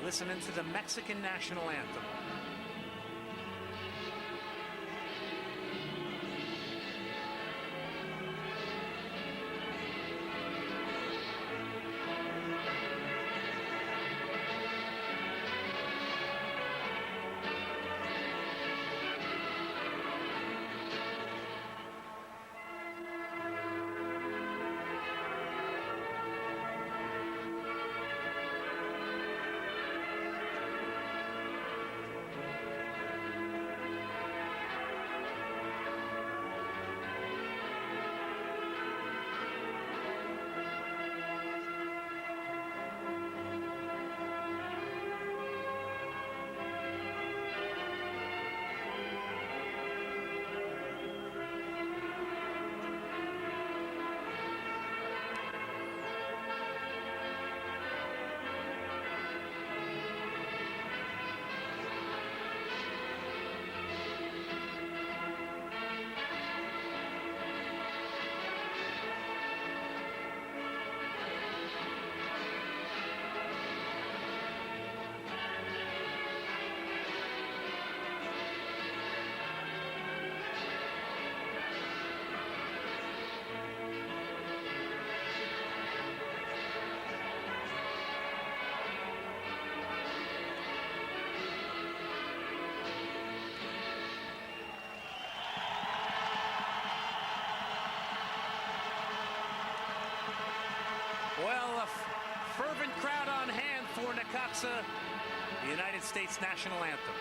listening to the Mexican national anthem. Well, a fervent crowd on hand for Necaxa, the United States national anthem.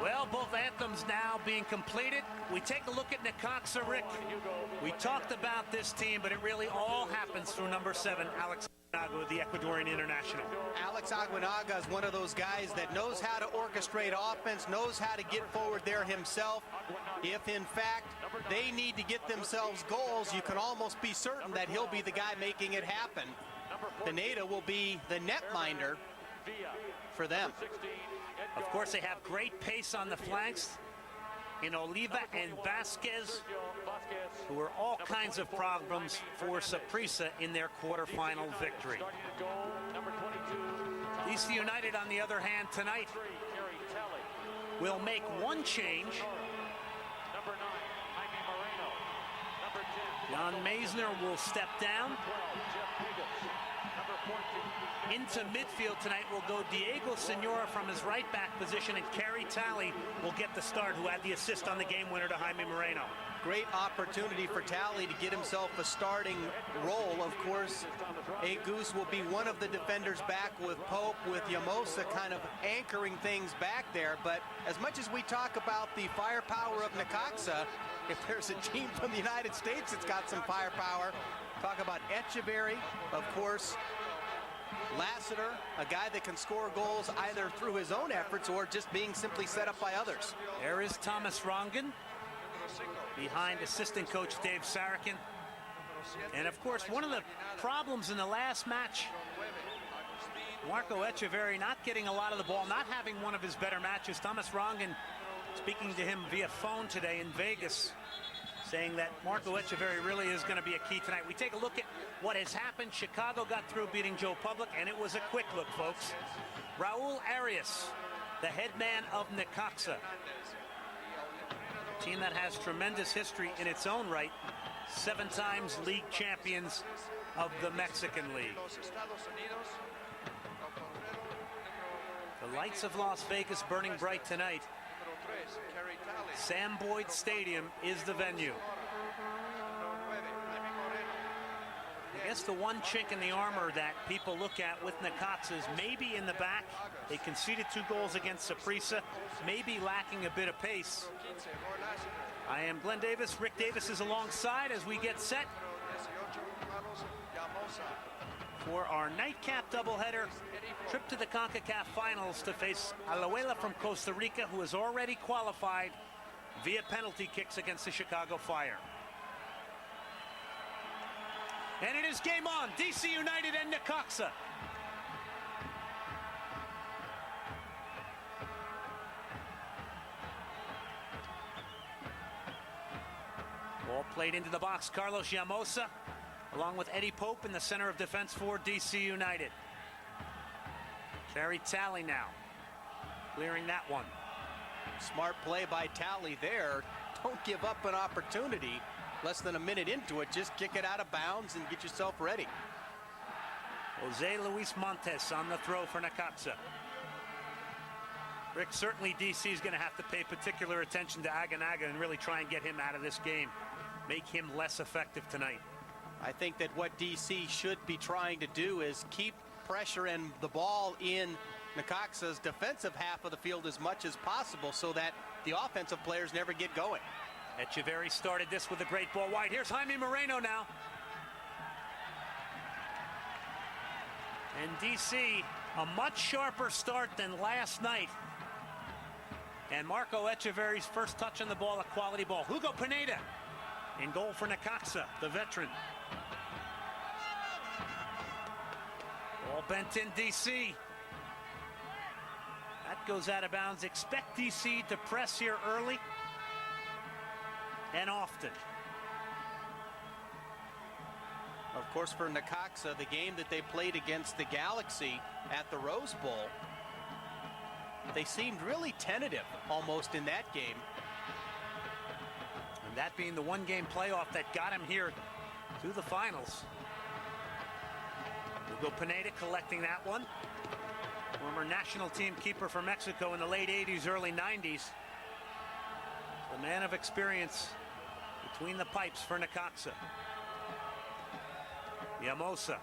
Well, both anthems now being completed. We take a look at Necaxa, Rick. We talked about this team, but it really all happens through number 7, Alex Aguinaga, the Ecuadorian international. Alex Aguinaga is one of those guys that knows how to orchestrate offense, knows how to get forward there himself. If, in fact, they need to get themselves goals, you can almost be certain that he'll be the guy making it happen. Pineda will be the netminder for them. Of course, they have great pace on the flanks in Oliva and Vasquez, who are all kinds of problems for Saprissa in their quarterfinal victory. DC United, on the other hand, tonight will make one change. Jan Meisner will step down. Into midfield tonight will go Diego Senora from his right back position, and Kerry Talley will get the start, who had the assist on the game winner to Jaime Moreno. Great opportunity for Talley to get himself a starting role. Of course, Goose will be one of the defenders back with Pope, with Llamosa kind of anchoring things back there. But as much as we talk about the firepower of Necaxa, if there's a team from the United States that's got some firepower, talk about Echeverry, of course, Lassiter, a guy that can score goals either through his own efforts or just being simply set up by others. There is Thomas Rongen behind assistant coach Dave Sarakin. And of course, one of the problems in the last match, Marco Echeverry not getting a lot of the ball, not having one of his better matches. Thomas Rongen speaking to him via phone today in Vegas, saying that Marco Echeverry really is going to be a key tonight. We take a look at what has happened. Chicago got through beating Joe Public, and it was a quick look, folks. Raul Arias, the head man of Necaxa, team that has tremendous history in its own right. 7 times league champions of the Mexican League. The lights of Las Vegas burning bright tonight. Sam Boyd Stadium is the venue. I guess the one chink in the armor that people look at with Necaxa is maybe in the back. They conceded 2 goals against Saprissa, maybe lacking a bit of pace. I am Glenn Davis. Rick Davis is alongside as we get set for our nightcap doubleheader trip to the CONCACAF Finals to face Alajuela from Costa Rica, who has already qualified via penalty kicks against the Chicago Fire. And it is game on, DC United and Necaxa. Ball played into the box, Carlos Llamosa, along with Eddie Pope in the center of defense for DC United. Carey Talley now, clearing that one. Smart play by Talley there. Don't give up an opportunity. Less than a minute into it, just kick it out of bounds and get yourself ready. Jose Luis Montes on the throw for Necaxa. Rick, certainly DC is going to have to pay particular attention to Aganaga and really try and get him out of this game. Make him less effective tonight. I think that what DC should be trying to do is keep pressure and the ball in Necaxa's defensive half of the field as much as possible so that the offensive players never get going. Echeverri started this with a great ball wide. Here's Jaime Moreno now. And DC, a much sharper start than last night. And Marco Echeverri's first touch on the ball, a quality ball. Hugo Pineda in goal for Necaxa, the veteran. Ball bent in DC. That goes out of bounds. Expect DC to press here early and often. Of course, for Necaxa, the game that they played against the Galaxy at the Rose Bowl, they seemed really tentative almost in that game. And that being the one-game playoff that got him here to the finals. Hugo Pineda collecting that one. Former national team keeper for Mexico in the late 80s, early 90s. The man of experience between the pipes for Necaxa. Llamosa.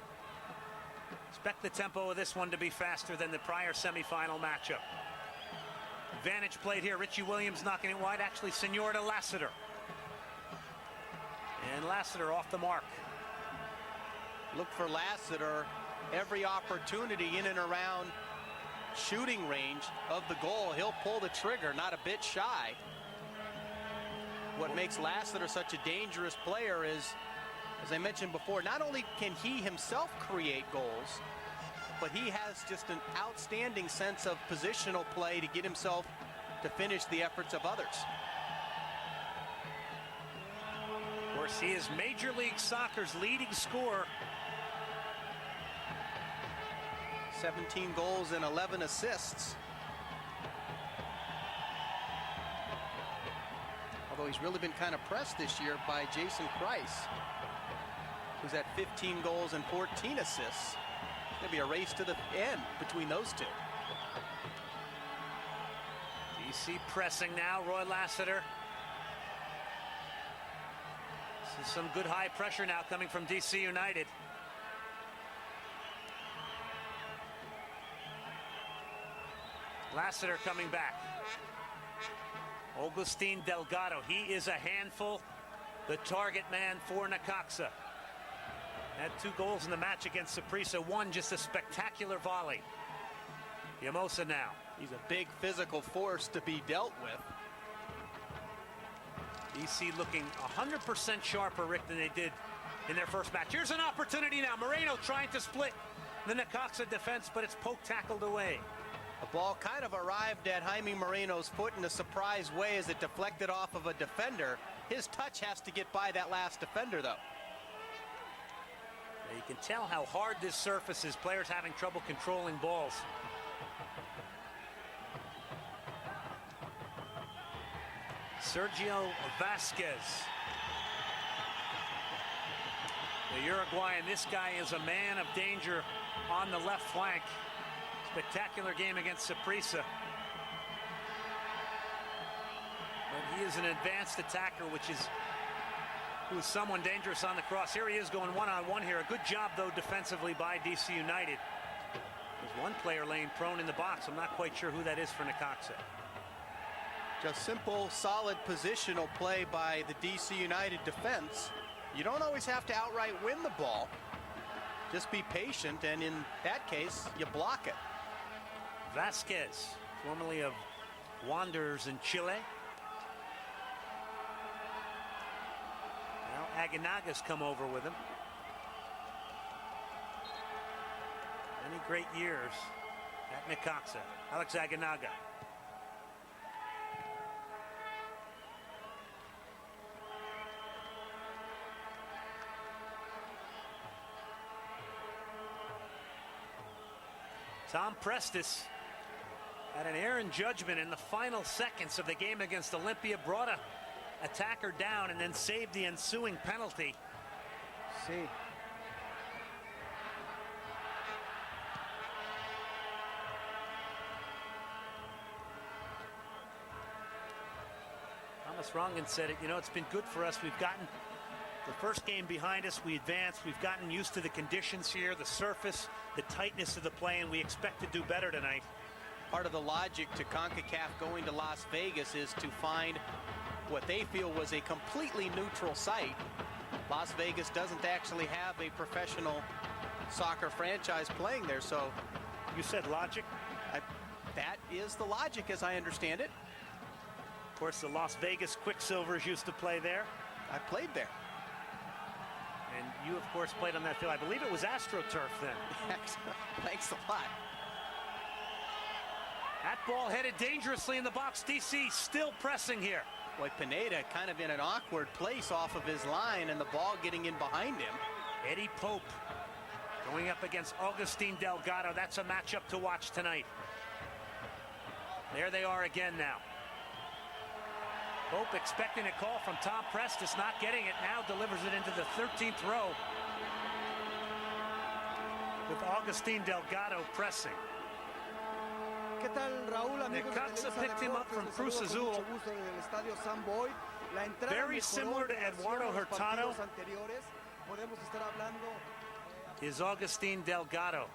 Expect the tempo of this one to be faster than the prior semifinal matchup. Advantage played here. Richie Williams knocking it wide. Actually, Senor to Lassiter. And Lassiter off the mark. Look for Lassiter. Every opportunity in and around shooting range of the goal. He'll pull the trigger, not a bit shy. What makes Lassiter such a dangerous player is, as I mentioned before, not only can he himself create goals, but he has just an outstanding sense of positional play to get himself to finish the efforts of others. Of course, he is Major League Soccer's leading scorer. 17 goals and 11 assists. Although he's really been kind of pressed this year by Jason Price, who's at 15 goals and 14 assists. It's going to be a race to the end between those two. DC pressing now, Roy Lassiter. This is some good high pressure now coming from DC United. Lassiter coming back. Augustin Delgado, he is a handful. The target man for Necaxa. Had 2 goals in the match against Saprissa. One just a spectacular volley. Llamosa now. He's a big physical force to be dealt with. DC looking 100% sharper, Rick, than they did in their first match. Here's an opportunity now. Moreno trying to split the Necaxa defense, but it's poke tackled away. The ball kind of arrived at Jaime Moreno's foot in a surprise way as it deflected off of a defender. His touch has to get by that last defender, though. You can tell how hard this surface is. Players having trouble controlling balls. Sergio Vasquez, the Uruguayan. This guy is a man of danger on the left flank. Spectacular game against Saprissa. But he is an advanced attacker, who is someone dangerous on the cross. Here he is going one-on-one here. A good job, though, defensively by DC United. There's one player laying prone in the box. I'm not quite sure who that is for Necaxa. Just simple, solid positional play by the DC United defense. You don't always have to outright win the ball. Just be patient, and in that case, you block it. Vasquez, formerly of Wanderers in Chile. Now Aguinaga's come over with him. Many great years at Necaxa. Alex Aguinaga. Tom Prestis had an error in judgment in the final seconds of the game against Olympia, brought a attacker down and then saved the ensuing penalty. Sí. Thomas Rongen said it, you know, it's been good for us. We've gotten the first game behind us, we advanced, we've gotten used to the conditions here, the surface, the tightness of the play, and we expect to do better tonight. Part of the logic to CONCACAF going to Las Vegas is to find what they feel was a completely neutral site. Las Vegas doesn't actually have a professional soccer franchise playing there, so you said logic? That is the logic as I understand it. Of course, the Las Vegas Quicksilvers used to play there. I played there. And you, of course, played on that field. I believe it was AstroTurf then. Thanks a lot. That ball headed dangerously in the box. DC still pressing here. Boy, Pineda kind of in an awkward place off of his line, and the ball getting in behind him. Eddie Pope going up against Augustin Delgado. That's a matchup to watch tonight. There they are again now. Pope expecting a call from Tom Prestis, not getting it. Now delivers it into the 13th row with Augustin Delgado pressing. ¿Qué tal, Raúl, amigos de Necaxa Televisa picked him up from Deportes? Cruz Les saludo Azul. con mucho gusto desde el estadio Sam Boyd. La entrada Very mejoró similar to en relación Eduardo a los Hurtado. partidos anteriores. Podemos estar hablando Is Augustin Delgado.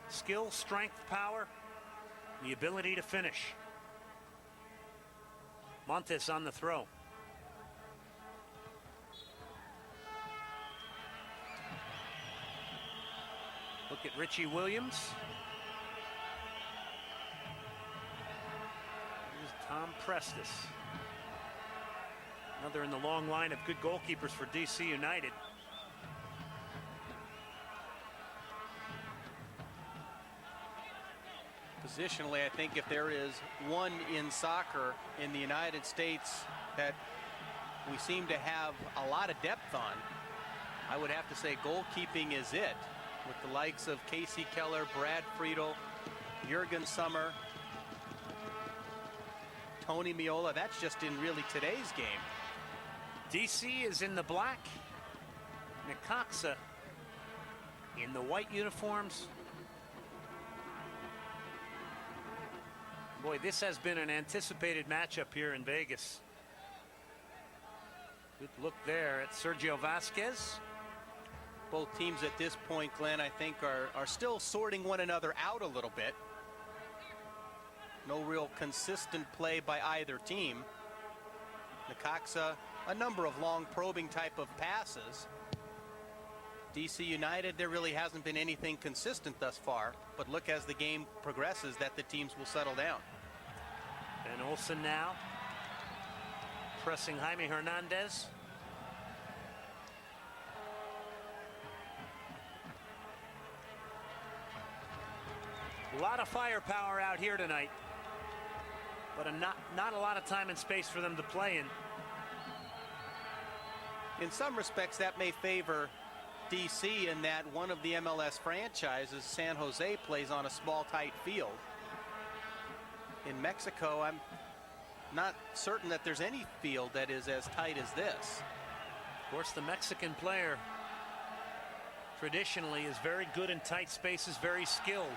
Skill, strength, power, the ability to finish. Montes on the throw. Look at Richie Williams. Here's Tom Prestis. Another in the long line of good goalkeepers for DC United. Positionally, I think if there is one in soccer in the United States that we seem to have a lot of depth on, I would have to say goalkeeping is it, with the likes of Casey Keller, Brad Friedel, Jurgen Sommer, Tony Miola. That's just in really today's game. DC is in the black. Necaxa in the white uniforms. Boy, this has been an anticipated matchup here in Vegas. Good look there at Sergio Vasquez. Both teams at this point, Glenn, I think are still sorting one another out a little bit. No real consistent play by either team. Necaxa, a number of long probing type of passes. DC United, there really hasn't been anything consistent thus far, but look as the game progresses that the teams will settle down. Ben Olsen now pressing Jaime Hernandez. A lot of firepower out here tonight, but not a lot of time and space for them to play in. In some respects, that may favor DC in that one of the MLS franchises, San Jose, plays on a small, tight field. In Mexico, I'm not certain that there's any field that is as tight as this. Of course, the Mexican player traditionally is very good in tight spaces, very skilled.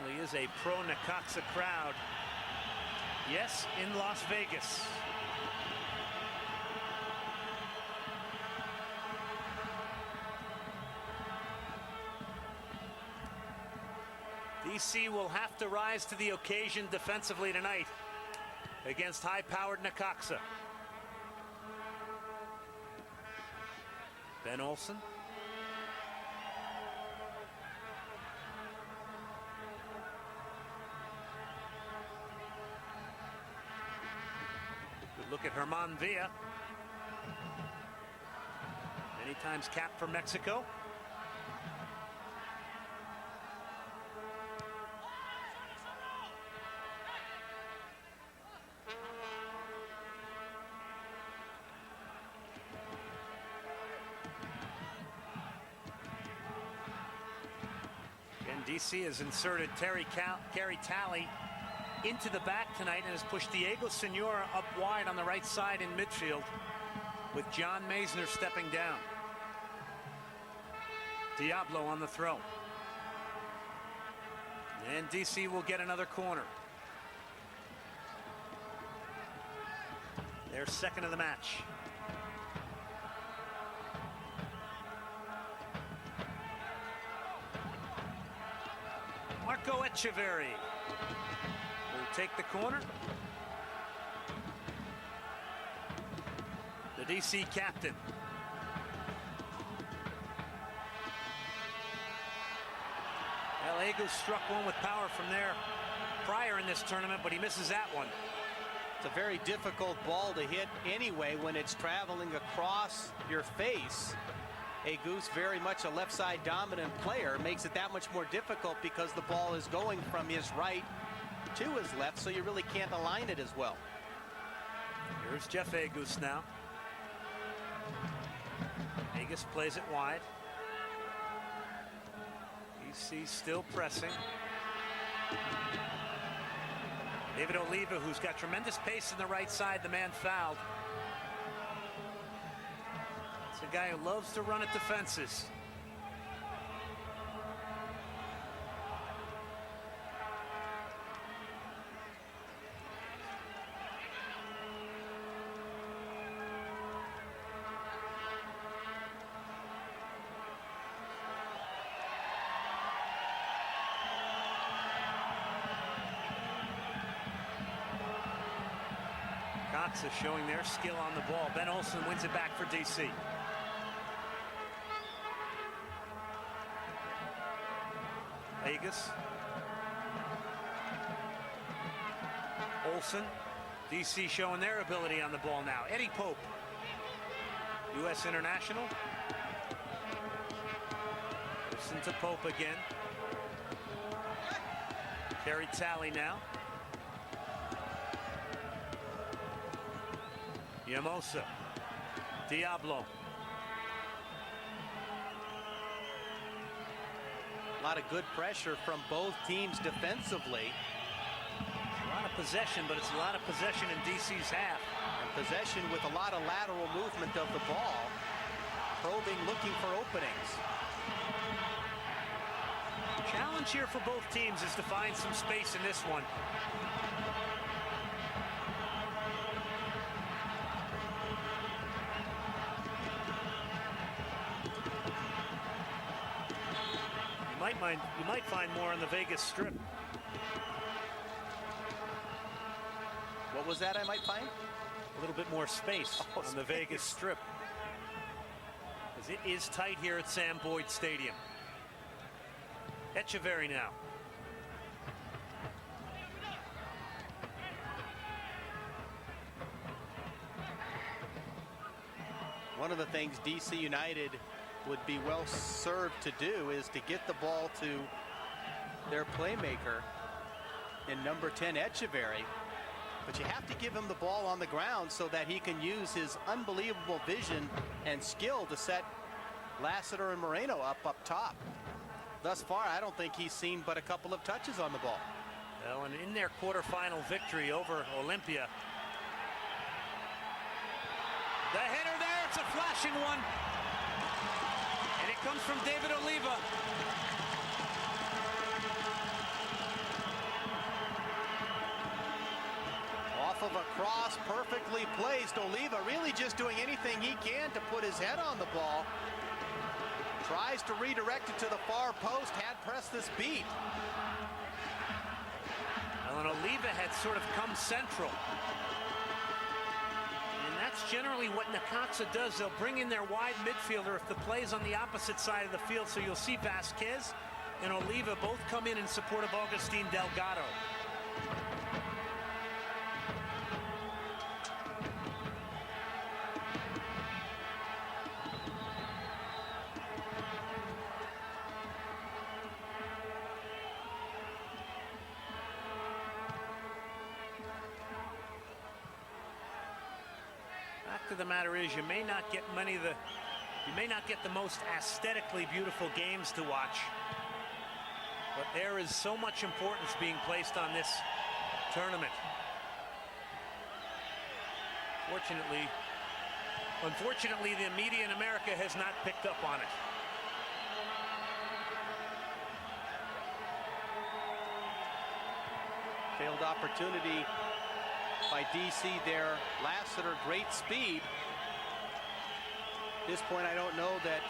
Certainly is a pro Necaxa crowd. Yes, in Las Vegas. DC will have to rise to the occasion defensively tonight against high-powered Necaxa. Ben Olsen. Good look at Germán Villa. Many times capped for Mexico. DC has inserted Kerry Talley into the back tonight and has pushed Diego Senora up wide on the right side in midfield, with John Maisner stepping down. Diablo on the throw. And DC will get another corner. Their second of the match. Marco Etcheverry will take the corner. The DC captain. Egus struck one with power from there prior in this tournament, but he misses that one. It's a very difficult ball to hit anyway when it's traveling across your face. Egus, very much a left side dominant player, makes it that much more difficult because the ball is going from his right to his left, so you really can't align it as well. Here's Jeff Egus now. Egus plays it wide. DC still pressing. David Oliva, who's got tremendous pace in the right side, the man fouled. It's a guy who loves to run at defenses. Cox is showing their skill on the ball. Ben Olsen wins it back for DC. Egus. Olsen. DC showing their ability on the ball now. Eddie Pope, U.S. international. Olsen to Pope again. Kerry Talley now. Llamosa. Diablo. A lot of good pressure from both teams defensively. A lot of possession, but it's a lot of possession in DC's half. And possession with a lot of lateral movement of the ball. Probing, looking for openings. Challenge here for both teams is to find some space in this one. You might find more on the Vegas Strip. What was that I might find? A little bit more space on the Vegas Strip, as it is tight here at Sam Boyd Stadium. Etcheverry now. One of the things DC United would be well served to do is to get the ball to their playmaker in number 10 Etcheverry, but you have to give him the ball on the ground so that he can use his unbelievable vision and skill to set Lassiter and Moreno up top. thus far, I don't think he's seen but a couple of touches on the ball. Well, and in their quarterfinal victory over Olympia, the header there, it's a flashing one. And it comes from David Oliva. Off of a cross, perfectly placed. Oliva really just doing anything he can to put his head on the ball. Tries to redirect it to the far post, had pressed this beat. Well, and Oliva had sort of come central. And that's generally what Necaxa does. They'll bring in their wide midfielder if the play's on the opposite side of the field. So you'll see Vasquez and Oliva both come in support of Augustin Delgado. Fact of the matter is, you may not get the most aesthetically beautiful games to watch, but there is so much importance being placed on this tournament. Unfortunately, the media in America has not picked up on it. Failed opportunity by DC there. Lassiter, great speed. At this point, I don't know that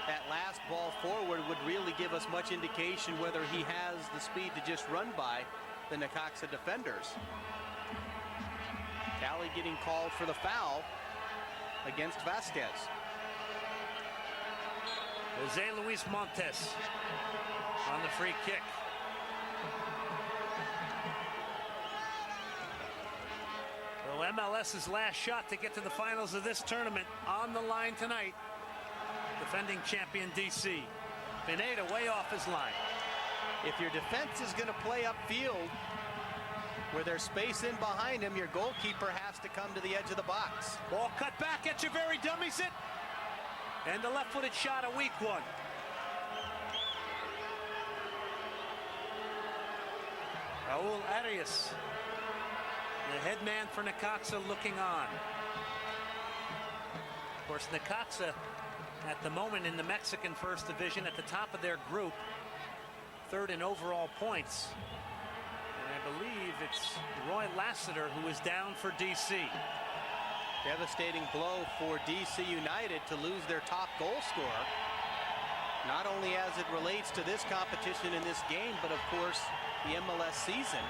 that last ball forward would really give us much indication whether he has the speed to just run by the Necaxa defenders. Cali getting called for the foul against Vasquez. Jose Luis Montes on the free kick. MLS's last shot to get to the finals of this tournament on the line tonight. Defending champion DC. Pineda way off his line. If your defense is going to play upfield where there's space in behind him, your goalkeeper has to come to the edge of the box. Ball cut back, Echeverri dummies it. And the left-footed shot, a weak one. Raul Arias, the head man for Necaxa, looking on. Of course, Necaxa at the moment in the Mexican First Division at the top of their group, third in overall points. And I believe it's Roy Lassiter who is down for DC. Devastating blow for DC United to lose their top goal scorer. Not only as it relates to this competition in this game, but of course the MLS season.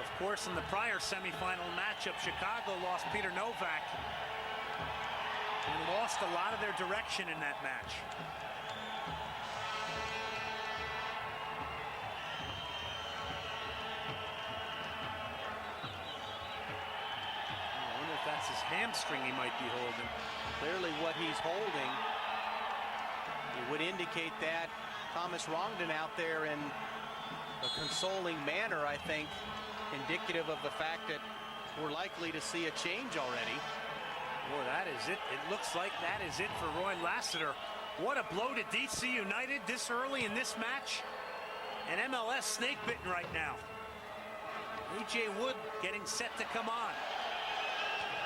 Of course, in the prior semifinal matchup, Chicago lost Peter Novak and lost a lot of their direction in that match. I wonder if that's his hamstring he might be holding. Clearly what he's holding, it would indicate that. Thomas Rongden out there in a consoling manner, I think, indicative of the fact that we're likely to see a change already. Boy, that is it. It looks like that is it for Roy Lassiter. What a blow to DC United this early in this match. And MLS snake bitten right now. A.J. Wood getting set to come on.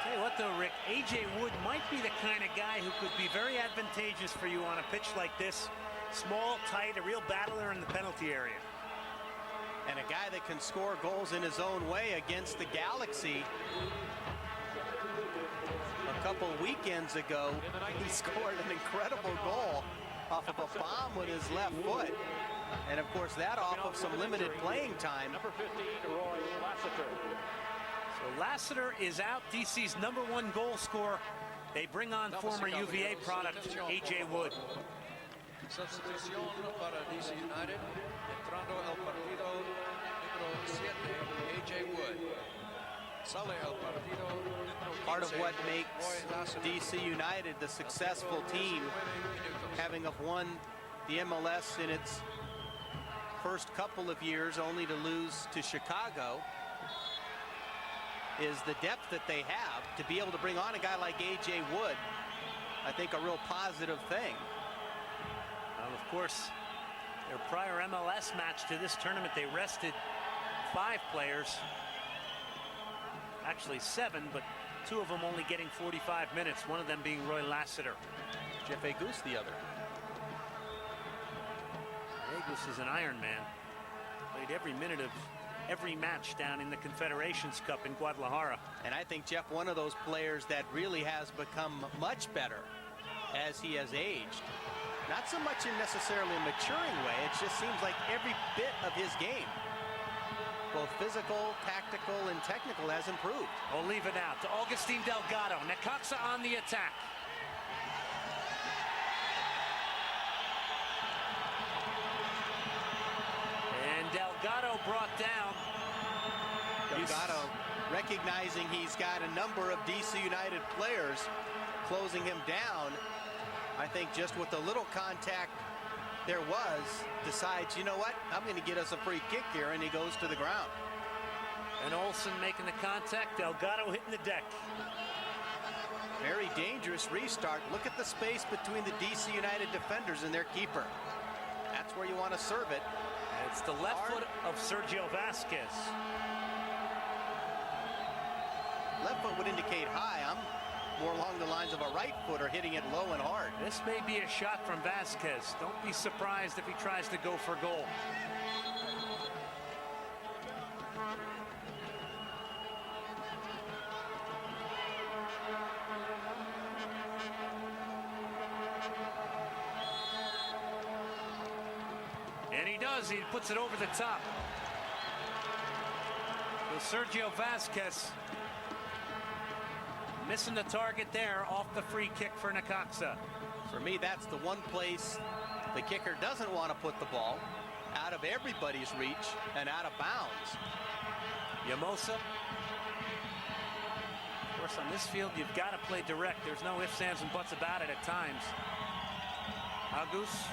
Tell you what though, Rick, A.J. Wood might be the kind of guy who could be very advantageous for you on a pitch like this. Small, tight, a real battler in the penalty area. And a guy that can score goals in his own way against the Galaxy. A couple weekends ago, he scored an incredible goal off of a bomb with his left foot. And of course, that off of some limited playing time. Number 15, Roy Lassiter. So Lassiter is out, DC's #1 goal scorer. They bring on former UVA product, A.J. Wood. Sustitución para DC United, entrando al partido número 7, A.J. Wood. Sale al partido número 15. Part of what makes DC United the successful team, having have won the MLS in its first couple of years, only to lose to Chicago, is the depth that they have to be able to bring on a guy like A.J. Wood I think, a real positive thing. Of course, their prior MLS match to this tournament, they rested 5 players. Actually 7, but 2 of them only getting 45 minutes, one of them being Roy Lassiter. Jeff Agus the other. Agus is an Iron Man. Played every minute of every match down in the Confederations Cup in Guadalajara. And I think, Jeff, one of those players that really has become much better as he has aged. Not so much in necessarily a maturing way. It just seems like every bit of his game, both physical, tactical, and technical, has improved. We'll leave it out to Augustin Delgado. Necaxa on the attack. And Delgado brought down. Delgado recognizing he's got a number of DC United players closing him down. I think just with the little contact there was, decides, you know what, I'm going to get us a free kick here, and he goes to the ground. And Olsen making the contact, Delgado hitting the deck. Very dangerous restart. Look at the space between the DC United defenders and their keeper. That's where you want to serve it. It's the left foot of Sergio Vasquez. Left foot would indicate high. I'm more along the lines of a right footer hitting it low and hard. This may be a shot from Vasquez. Don't be surprised if he tries to go for goal. And he does. He puts it over the top. With Sergio Vasquez missing the target there off the free kick for Necaxa. For me, that's the one place the kicker doesn't want to put the ball, out of everybody's reach and out of bounds. Llamosa. Of course, on this field, you've got to play direct. There's no ifs, ands, and buts about it at times. Agus.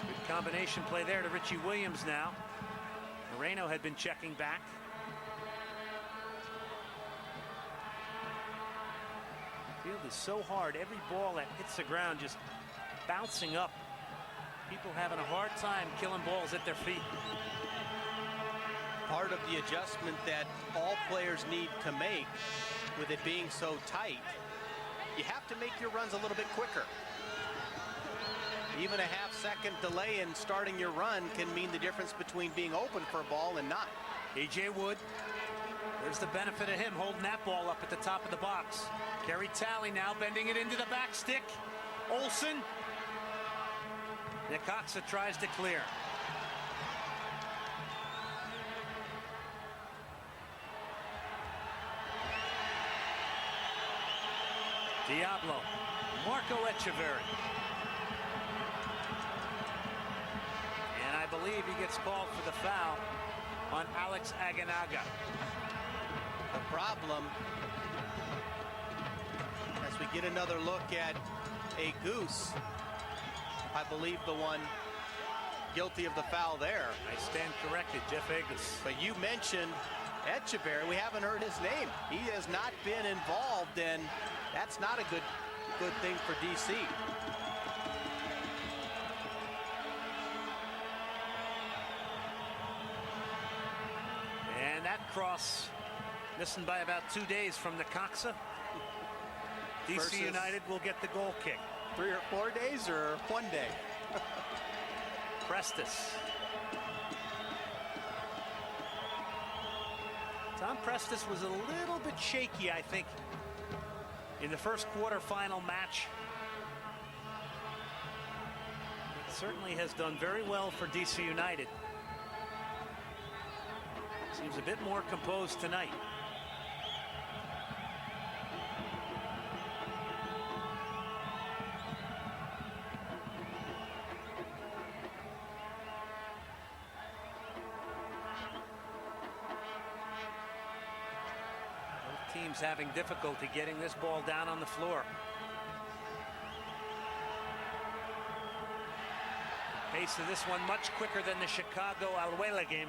Good combination play there to Richie Williams now. Moreno had been checking back. Field is so hard. Every ball that hits the ground just bouncing up. People having a hard time killing balls at their feet. Part of the adjustment that all players need to make with it being so tight, you have to make your runs a little bit quicker. Even a half-second delay in starting your run can mean the difference between being open for a ball and not. AJ Wood. There's the benefit of him holding that ball up at the top of the box. Kerry Talley now bending it into the back stick. Olsen. Necaxa tries to clear. Diablo. Marco Echeverri. And I believe he gets called for the foul on Alex Aguinaga. The problem, as we get another look at Agus, I believe the one guilty of the foul there. I stand corrected, Jeff Agus. But you mentioned Echeverri. We haven't heard his name. He has not been involved, and that's not a good thing for DC. And that cross missing by about 2 days from Necaxa. DC United will get the goal kick. 3 or 4 days or 1 day? Prestes. Tom Prestes was a little bit shaky, I think, in the first quarterfinal match. Certainly has done very well for DC United. Seems a bit more composed tonight. Both teams having difficulty getting this ball down on the floor. The pace of this one much quicker than the Chicago Alajuela game.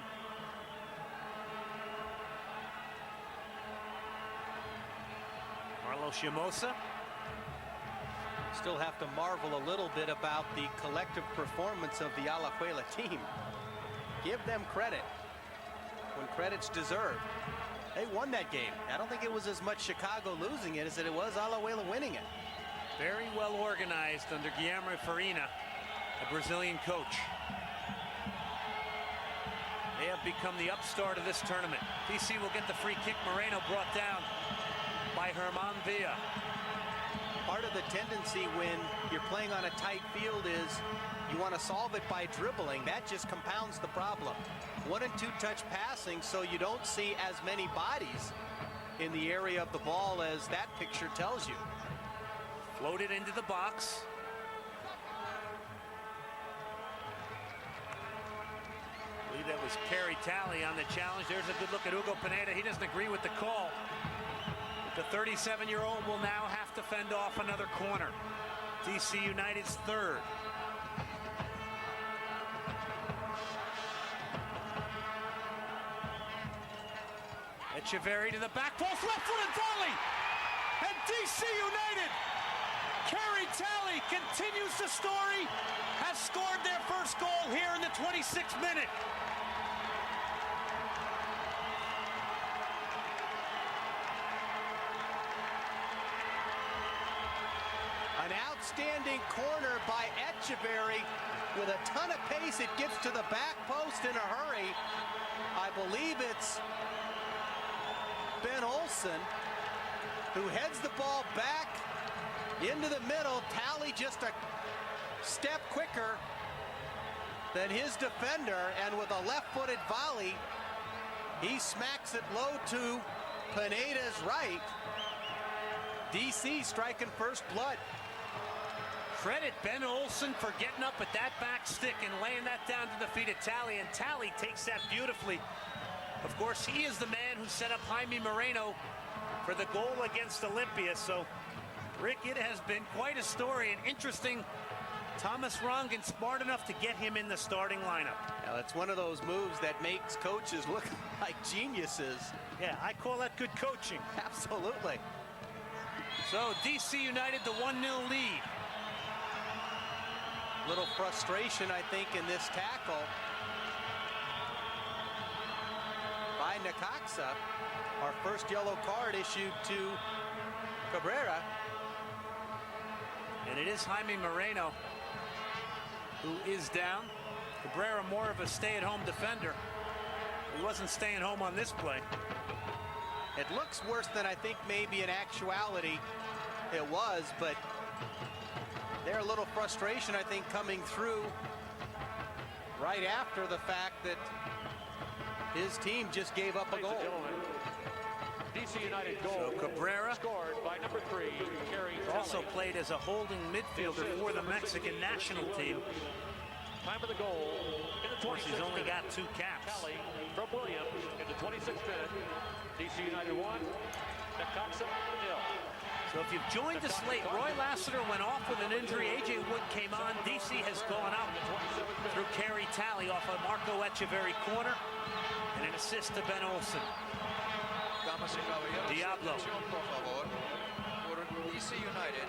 Carlos Llamosa. Still have to marvel a little bit about the collective performance of the Alajuela team. Give them credit when credit's deserved. They won that game. I don't think it was as much Chicago losing it as it was Alajuela winning it. Very well organized under Guilherme Farina, a Brazilian coach. They have become the upstart of this tournament. DC will get the free kick. Moreno brought down by Herman Villa. Part of the tendency when you're playing on a tight field is you want to solve it by dribbling. That just compounds the problem. 1- and 2-touch passing, so you don't see as many bodies in the area of the ball as that picture tells you. Floated into the box. I believe that was Kerry Talley on the challenge. There's a good look at Hugo Pineda. He doesn't agree with the call. The 37-year-old will now have to fend off another corner. DC United's third. Echeverri to the back post, left-footed volley, and DC United, Kerry Talley continues the story, has scored their first goal here in the 26th minute. An outstanding corner by Echeverri with a ton of pace. It gets to the back post in a hurry. I believe it's Ben Olsen who heads the ball back into the middle. Talley just a step quicker than his defender, and with a left-footed volley, he smacks it low to Pineda's right. DC striking first blood. Credit Ben Olsen for getting up at that back stick and laying that down to the feet of Talley, and Talley takes that beautifully. Of course, he is the man who set up Jaime Moreno for the goal against Olympia. So, Rick, it has been quite a story, and interesting. Thomas Rongen smart enough to get him in the starting lineup. Now, it's one of those moves that makes coaches look like geniuses. Yeah, I call that good coaching. Absolutely. So, DC United, the 1-0 lead. Little frustration, I think, in this tackle by Necaxa. Our first yellow card issued to Cabrera. And it is Jaime Moreno who is down. Cabrera more of a stay-at-home defender. He wasn't staying home on this play. It looks worse than I think maybe in actuality it was, but there's a little frustration, I think, coming through right after the fact that his team just gave up a goal. DC United goal. So Cabrera scored by number 3, Kerry Talley. Also played as a holding midfielder for the Mexican national team. Time of the goal in the 26th Of course, he's only minute. got 2 caps. Talley from Williams in the 26th minute. DC United 1, Necaxa 0. So if you've joined us late, Roy Lassiter went off with an injury. AJ Wood came on. DC has gone up through Kerry Talley off a Marco Echeverri corner and an assist to Ben Olsen. Damas y caballeros, Diablo. atención, por favor, por DC United.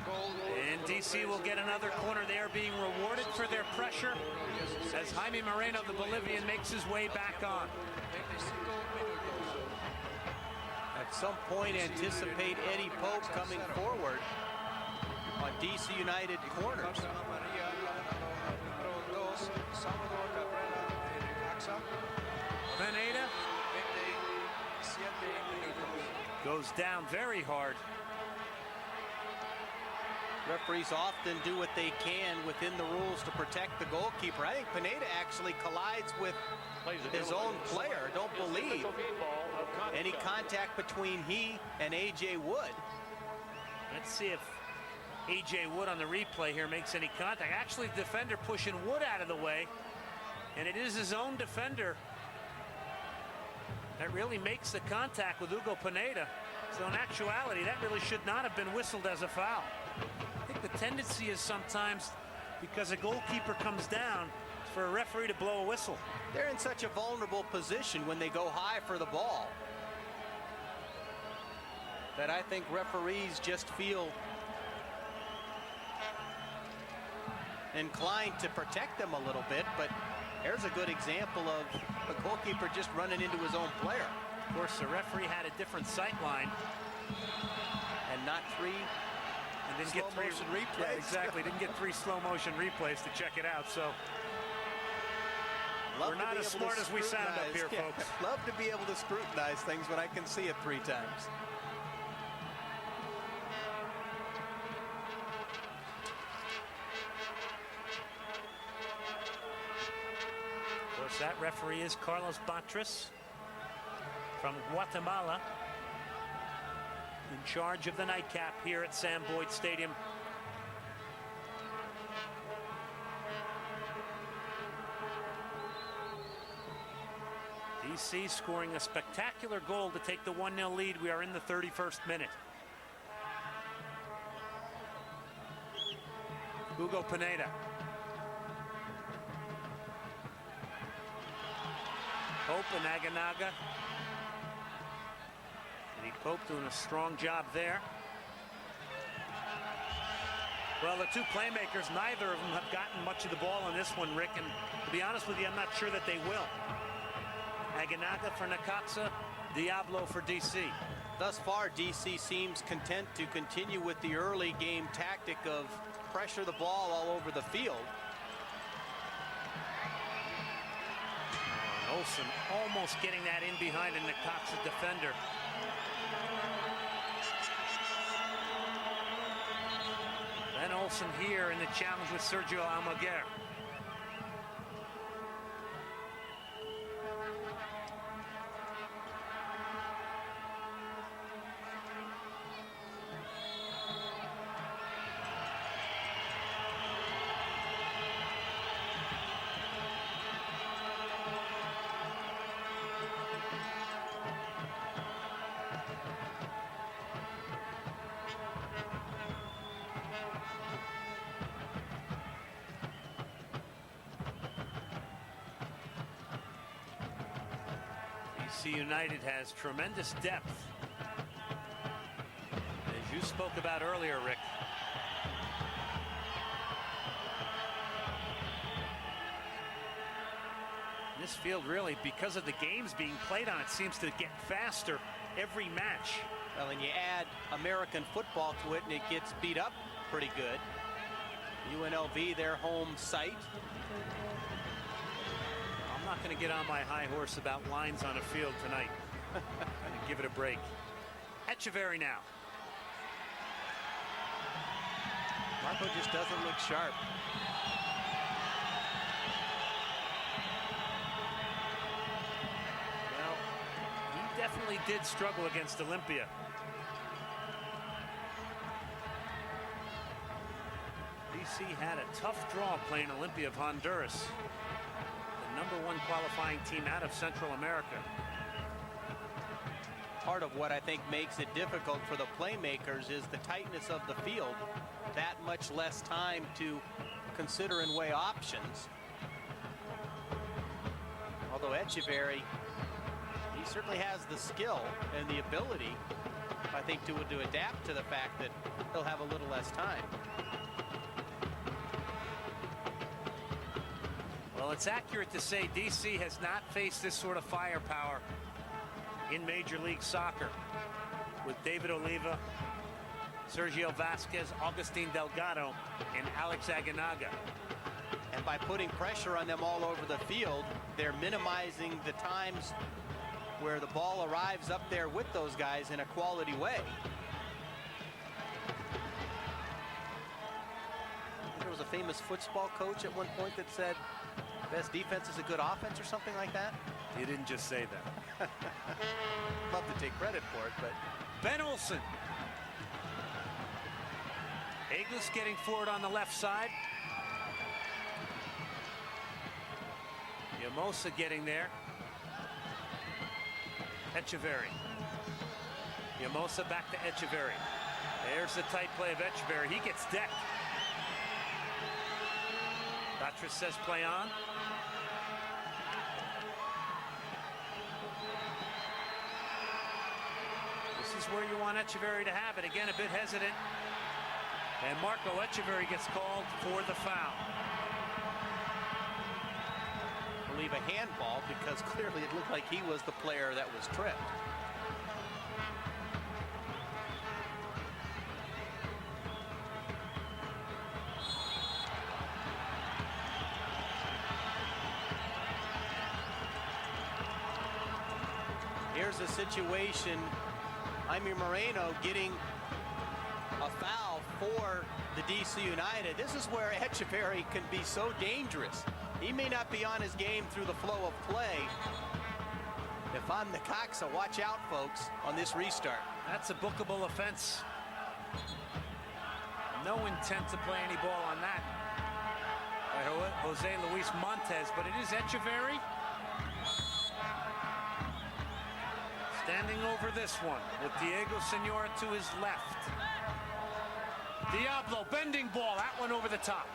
Goal. And DC will get another corner. They are being rewarded for their pressure as Jaime Moreno, the Bolivian, makes his way back on. 25 minutos. At some point, anticipate Eddie Pope coming forward on DC United corners. Carta amarilla, número 2, Salvador Cabrera de Necaxa. Pineda 27 minutos. goes down very hard. Referees often do what they can within the rules to protect the goalkeeper. I think Pineda actually collides with his own player. Don't believe any contact between he and A.J. Wood. Let's see if A.J. Wood on the replay here makes any contact. Actually, the defender pushing Wood out of the way, and it is his own defender that really makes the contact with Hugo Pineda. So in actuality, that really should not have been whistled as a foul. I think the tendency is sometimes, because a goalkeeper comes down, for a referee to blow a whistle. They're in such a vulnerable position when they go high for the ball. that I think referees just feel inclined to protect them a little bit, but here's a good example of a goalkeeper just running into his own player. Of course, the referee had a different sight line. And not three And didn't slow get three motion replays. Yeah, exactly. Didn't get 3 slow motion replays to check it out. So Love we're to not be as able to smart as we sound up here, scrutinize. folks. Love to be able to scrutinize things when I can see it 3 times. Of course, that referee is Carlos Batris from Guatemala, in charge of the nightcap here at Sam Boyd Stadium. DC scoring a spectacular goal to take the 1-0 lead. We are in the 31st minute. Hugo Pineda. Pope and Aganaga. Eddie Pope doing a strong job there. Well, the 2 playmakers, neither of them have gotten much of the ball on this one, Rick, and to be honest with you, I'm not sure that they will. Aganaga for Necaxa, Diablo for DC. Thus far, DC seems content to continue with the early game tactic of pressure the ball all over the field. And Olsen almost getting that in behind a Necaxa defender. Ben Olsen here in the challenge with Sergio Almaguer. DC United has tremendous depth, as you spoke about earlier, Rick. This field really, because of the games being played on it, seems to get faster every match. Well, and you add American football to it, and it gets beat up pretty good. UNLV, their home site. I'm not going to get on my high horse about lines on a field tonight. And give it a break. Echeverry now. Marco just doesn't look sharp. Well, he definitely did struggle against Olympia. DC had a tough draw playing Olympia of Honduras, the #1 qualifying team out of Central America. Part of what I think makes it difficult for the playmakers is the tightness of the field. That much less time to consider and weigh options. Although Echeverry, he certainly has the skill and the ability, I think, to adapt to the fact that he'll have a little less time. Well, it's accurate to say DC has not faced this sort of firepower in Major League Soccer with David Oliva, Sergio Vasquez, Augustin Delgado, and Alex Aganaga. And by putting pressure on them all over the field, they're minimizing the times where the ball arrives up there with those guys in a quality way. There was a famous football coach at one point that said, best defense is a good offense or something like that. You didn't just say that. Love to take credit for it, but Ben Olsen. Agus getting forward on the left side. Yamosa getting there. Echeverry. Yamosa back to Echeverry. There's the tight play of Echeverry. He gets decked. Batris says play on. This is is where you want Etcheverry to have it. Again, a bit hesitant. And Marco Etcheverry gets called for the foul. I believe a handball, because clearly it looked like he was the player that was tripped. Here's a situation, Jaime Moreno getting a foul for the DC United. This is where Etcheverry can be so dangerous. He may not be on his game through the flow of play. If I'm Necaxa, watch out, folks, on this restart. That's a bookable offense. No intent to play any ball on that by Jose Luis Montes, but it is Etcheverry standing over this one with Diego Senora to his left. Diablo, bending ball, that one over the top.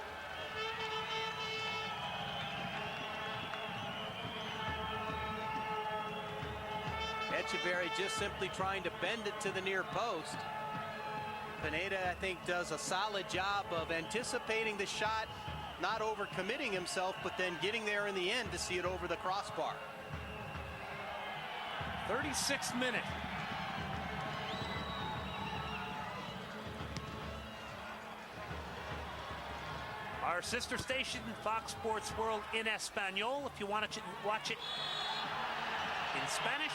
Etcheverry just simply trying to bend it to the near post. Pineda, I think, does a solid job of anticipating the shot, not overcommitting himself, but then getting there in the end to see it over the crossbar. 36th minute. Our sister station, Fox Sports World in Espanol. If you want to watch it in Spanish.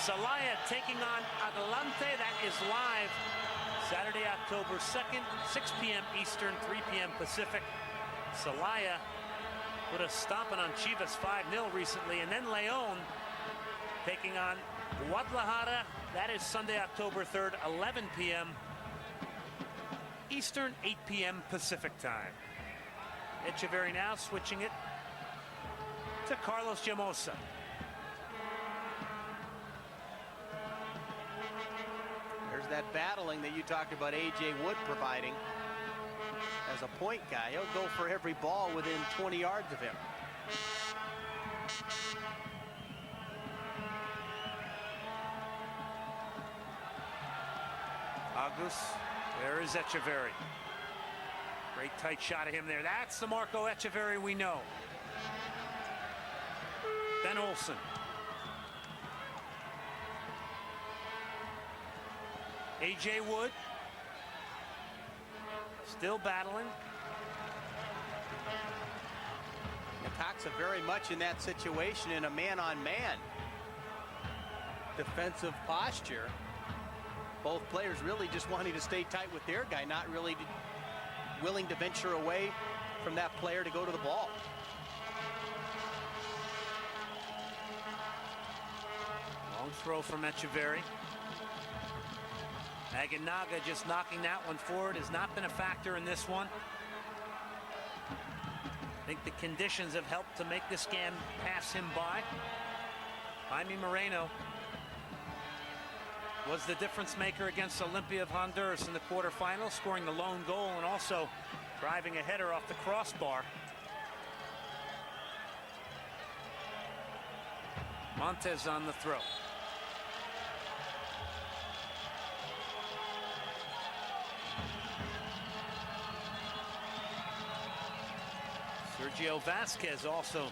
Celaya taking on Adelante. That is live Saturday, October 2nd, 6 p.m. Eastern, 3 p.m. Pacific. Celaya put a stomping on Chivas 5-0 recently. And then Leon taking on Guadalajara. That is Sunday, October 3rd, 11 p.m. Eastern, 8 p.m. Pacific time. Etcheverry now switching it to Carlos Llamosa. There's that battling that you talked about A.J. Wood providing as a point guy. He'll go for every ball within 20 yards of him. Agus, there is Etcheverry. Great tight shot of him there. That's the Marco Etcheverry we know. Ben Olsen. A.J. Wood. Still battling. Necaxa very much in that situation in a man-on-man defensive posture. Both players really just wanting to stay tight with their guy, not really willing to venture away from that player to go to the ball. Long throw from Etcheverry. Aguinaga just knocking that one forward has not been a factor in this one. I think the conditions have helped to make this game pass him by. Jaime Moreno was the difference maker against Olimpia of Honduras in the quarterfinals, scoring the lone goal and also driving a header off the crossbar. Montes on the throw. Sergio Vasquez also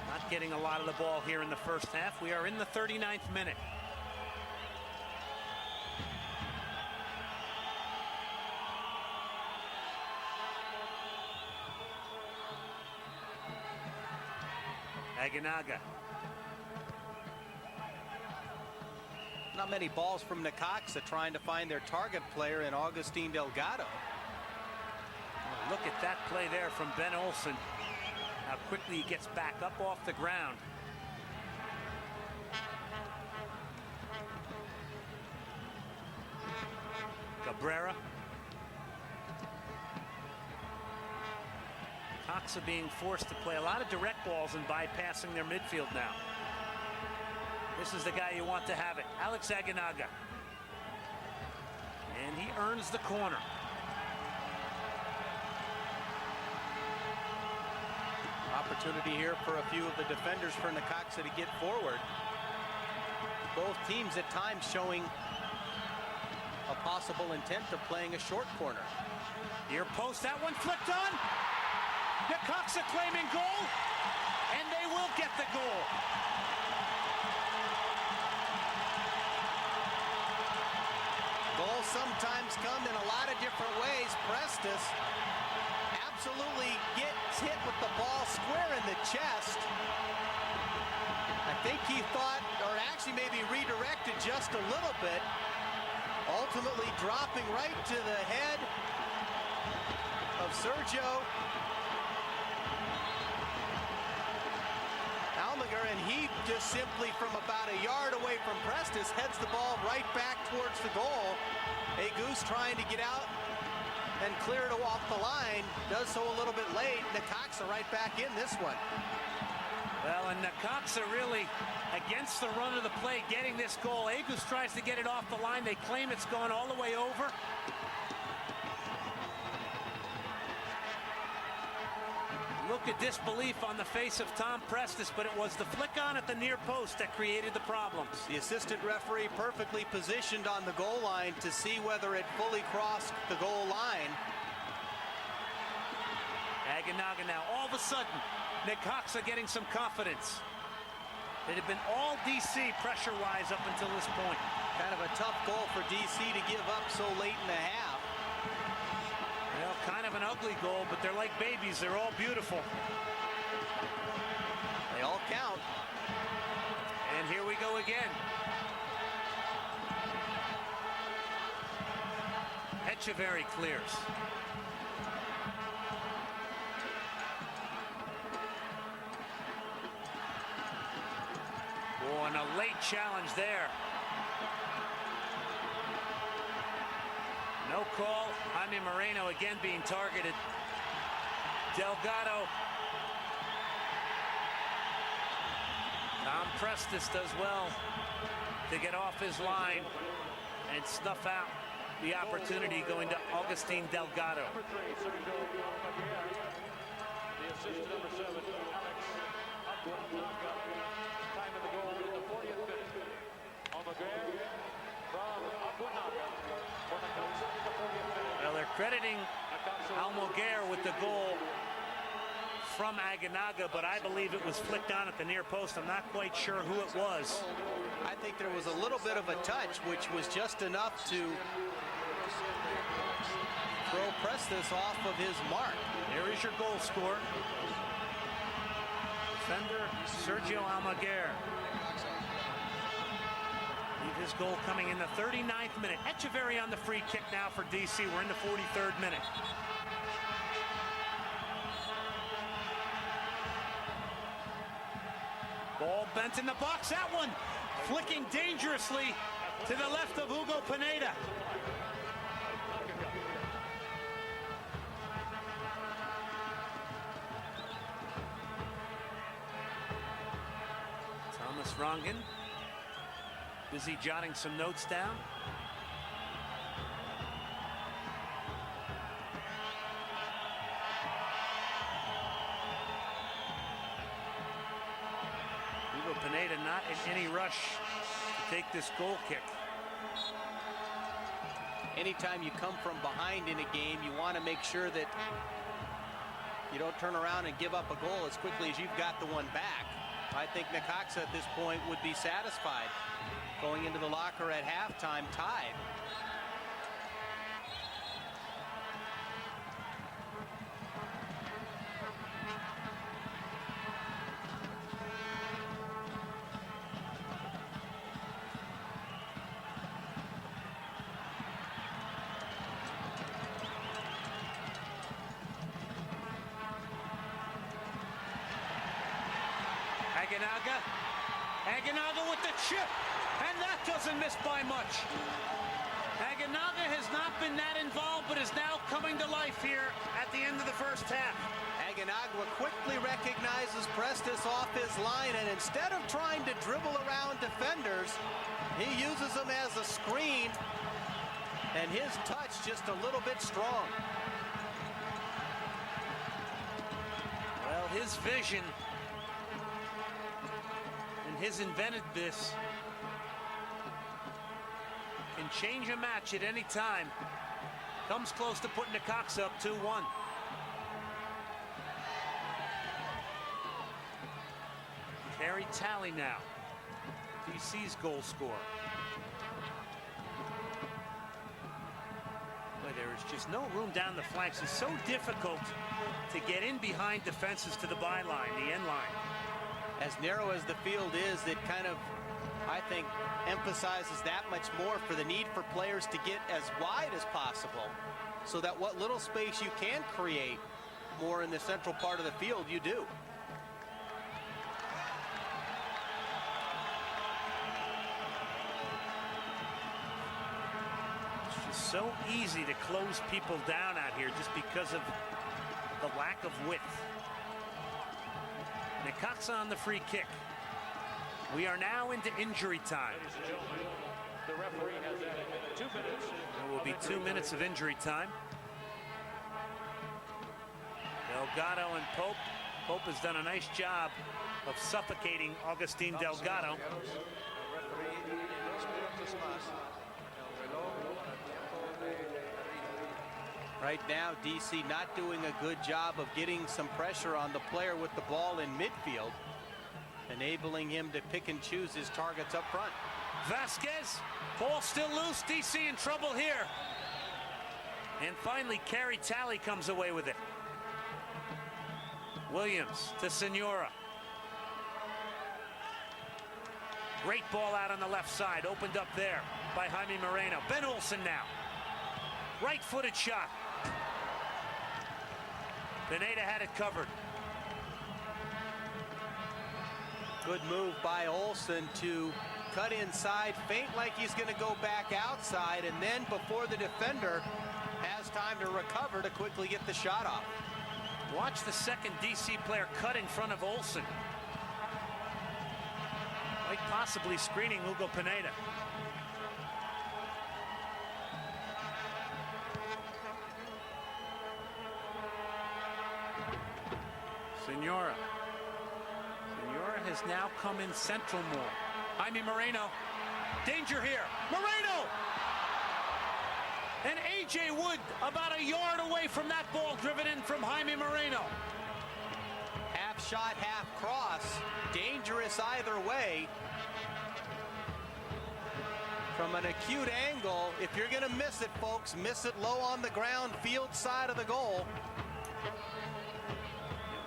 not getting a lot of the ball here in the first half. We are in the 39th minute. Aguinaga. Not many balls from Necaxa trying to find their target player in Agustin Delgado. Oh, look at that play there from Ben Olsen. How quickly he gets back up off the ground. Cabrera. Necaxa being forced to play a lot of direct balls and bypassing their midfield now. This is the guy you want to have it, Alex Aguinaga. And he earns the corner. Opportunity here for a few of the defenders for Necaxa to get forward. both teams at times showing a possible intent of playing a short corner. Near post, that one flipped on. Necaxa claiming goal, and they will get the goal. Goals sometimes come in a lot of different ways. Prestis absolutely gets hit with the ball square in the chest. I think he thought, or actually maybe redirected just a little bit, ultimately dropping right to the head of Sergio Almaguer, and he just simply from about a yard away from Prestis heads the ball right back towards the goal. Goose trying to get out and clear it off the line, does so a little bit late. Necaxa right back in this one. Well, and Necaxa really against the run of the play getting this goal. Agus tries to get it off the line. They claim it's gone all the way over. Look at disbelief on the face of Tom Prestis, but it was the flick on at the near post that created the problems. The assistant referee perfectly positioned on the goal line to see whether it fully crossed the goal line. Aguinaga now, all of a sudden, Necaxa getting some confidence. It had been all DC pressure-wise up until this point. Kind of a tough goal for DC to give up so late in the half. Well, kind of an ugly goal, but they're like babies. They're all beautiful. They all count. And here we go again. Echeverri clears. Oh, and a late challenge there. No call. Jaime Moreno again being targeted. Delgado. Tom Prestis does well to get off his line and snuff out the opportunity going to Augustin Delgado. Number 3, Sergio Almaguer. The assist to number 7, Alex Aguinaga. Time of the goal in the 40th minute. Almaguer from Aguinaga for Necaxa in the 40th minute. Well, they're crediting Almaguer with the goal from Aguinaga, but I believe it was flicked on at the near post. I'm not quite sure who it was. I think there was a little bit of a touch, which was just enough to throw Prestis off of his mark. There is your goal scorer. Defender Sergio Almaguer. His goal coming in the 39th minute. Echeverri on the free kick now for DC. We're in the 43rd minute. Ball bent in the box. That one flicking dangerously to the left of Hugo Pineda. Thomas Rongen busy jotting some notes down. Hugo Pineda not in any rush to take this goal kick. Anytime you come from behind in a game, you want to make sure that you don't turn around and give up a goal as quickly as you've got the one back. I think Necaxa at this point would be satisfied going into the locker at halftime tied. Aguinaga with the chip, and that doesn't miss by much. Aguinaga has not been that involved, but is now coming to life here at the end of the first half. Aguinaga quickly recognizes Prestis off his line, and instead of trying to dribble around defenders, he uses them as a screen, and his touch just a little bit strong. Well, his vision and his inventiveness can change a match at any time. Comes close to putting Necaxa up 2-1. Kerry Talley now, DC's goal scorer. Boy, there is just no room down the flanks. It's so difficult to get in behind defenses to the byline, the end line. As narrow as the field is, it kind of, I think, emphasizes that much more for the need for players to get as wide as possible, so that what little space you can create more in the central part of the field, you do. It's just so easy to close people down out here just because of the lack of width. Necaxa on the free kick. We are now into injury time. Ladies and gentlemen, the referee has added 2 minutes. There will be 2 minutes of injury time. Delgado and Pope. Pope has done a nice job of suffocating Agustin Delgado. Right now, DC not doing a good job of getting some pressure on the player with the ball in midfield, enabling him to pick and choose his targets up front. Vasquez, ball still loose. DC in trouble here. And finally, Kerry Talley comes away with it. Williams to Senora. Great ball out on the left side, opened up there by Jaime Moreno. Ben Olsen now. Right-footed shot. Pineda had it covered. Good move by Olsen to cut inside, feint like he's going to go back outside, and then before the defender has time to recover, to quickly get the shot off. Watch the second DC player cut in front of Olsen. Quite possibly screening Hugo Pineda. Senora. Senora has now come in central more. Jaime Moreno. Danger here. Moreno! And AJ Wood about a yard away from that ball driven in from Jaime Moreno. Half shot, half cross. Dangerous either way. From an acute angle, if you're going to miss it, folks, miss it low on the ground, field side of the goal.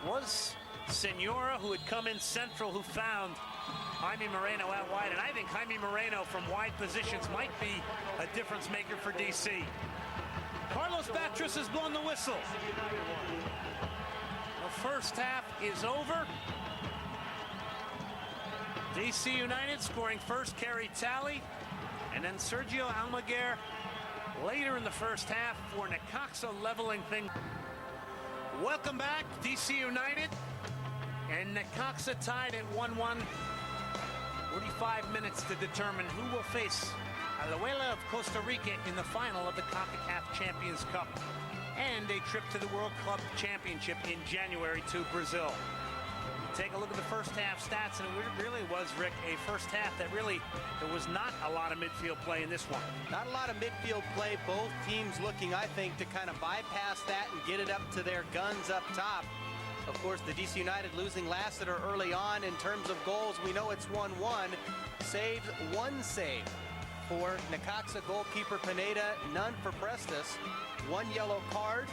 It was Senora who had come in central who found Jaime Moreno out wide, and I think Jaime Moreno from wide positions might be a difference maker for DC. Carlos Batres has blown the whistle. The first half is over. DC United scoring first, Kerry Talley, and then Sergio Almaguer later in the first half for Necaxa leveling things. Welcome back, DC United, and Necaxa tied at 1-1. 45 minutes to determine who will face Alajuela of Costa Rica in the final of the CONCACAF Champions Cup and a trip to the World Club Championship in January to Brazil. Take a look at the first half stats, and it really was, Rick, a first half that really, there was not a lot of midfield play in this one. Not a lot of midfield play. Both teams looking, I think, to kind of bypass that and get it up to their guns up top. Of course, the DC United losing Lassiter early on. In terms of goals, we know it's 1-1. Saved one save for Necaxa goalkeeper Pineda, none for Prestes. One yellow card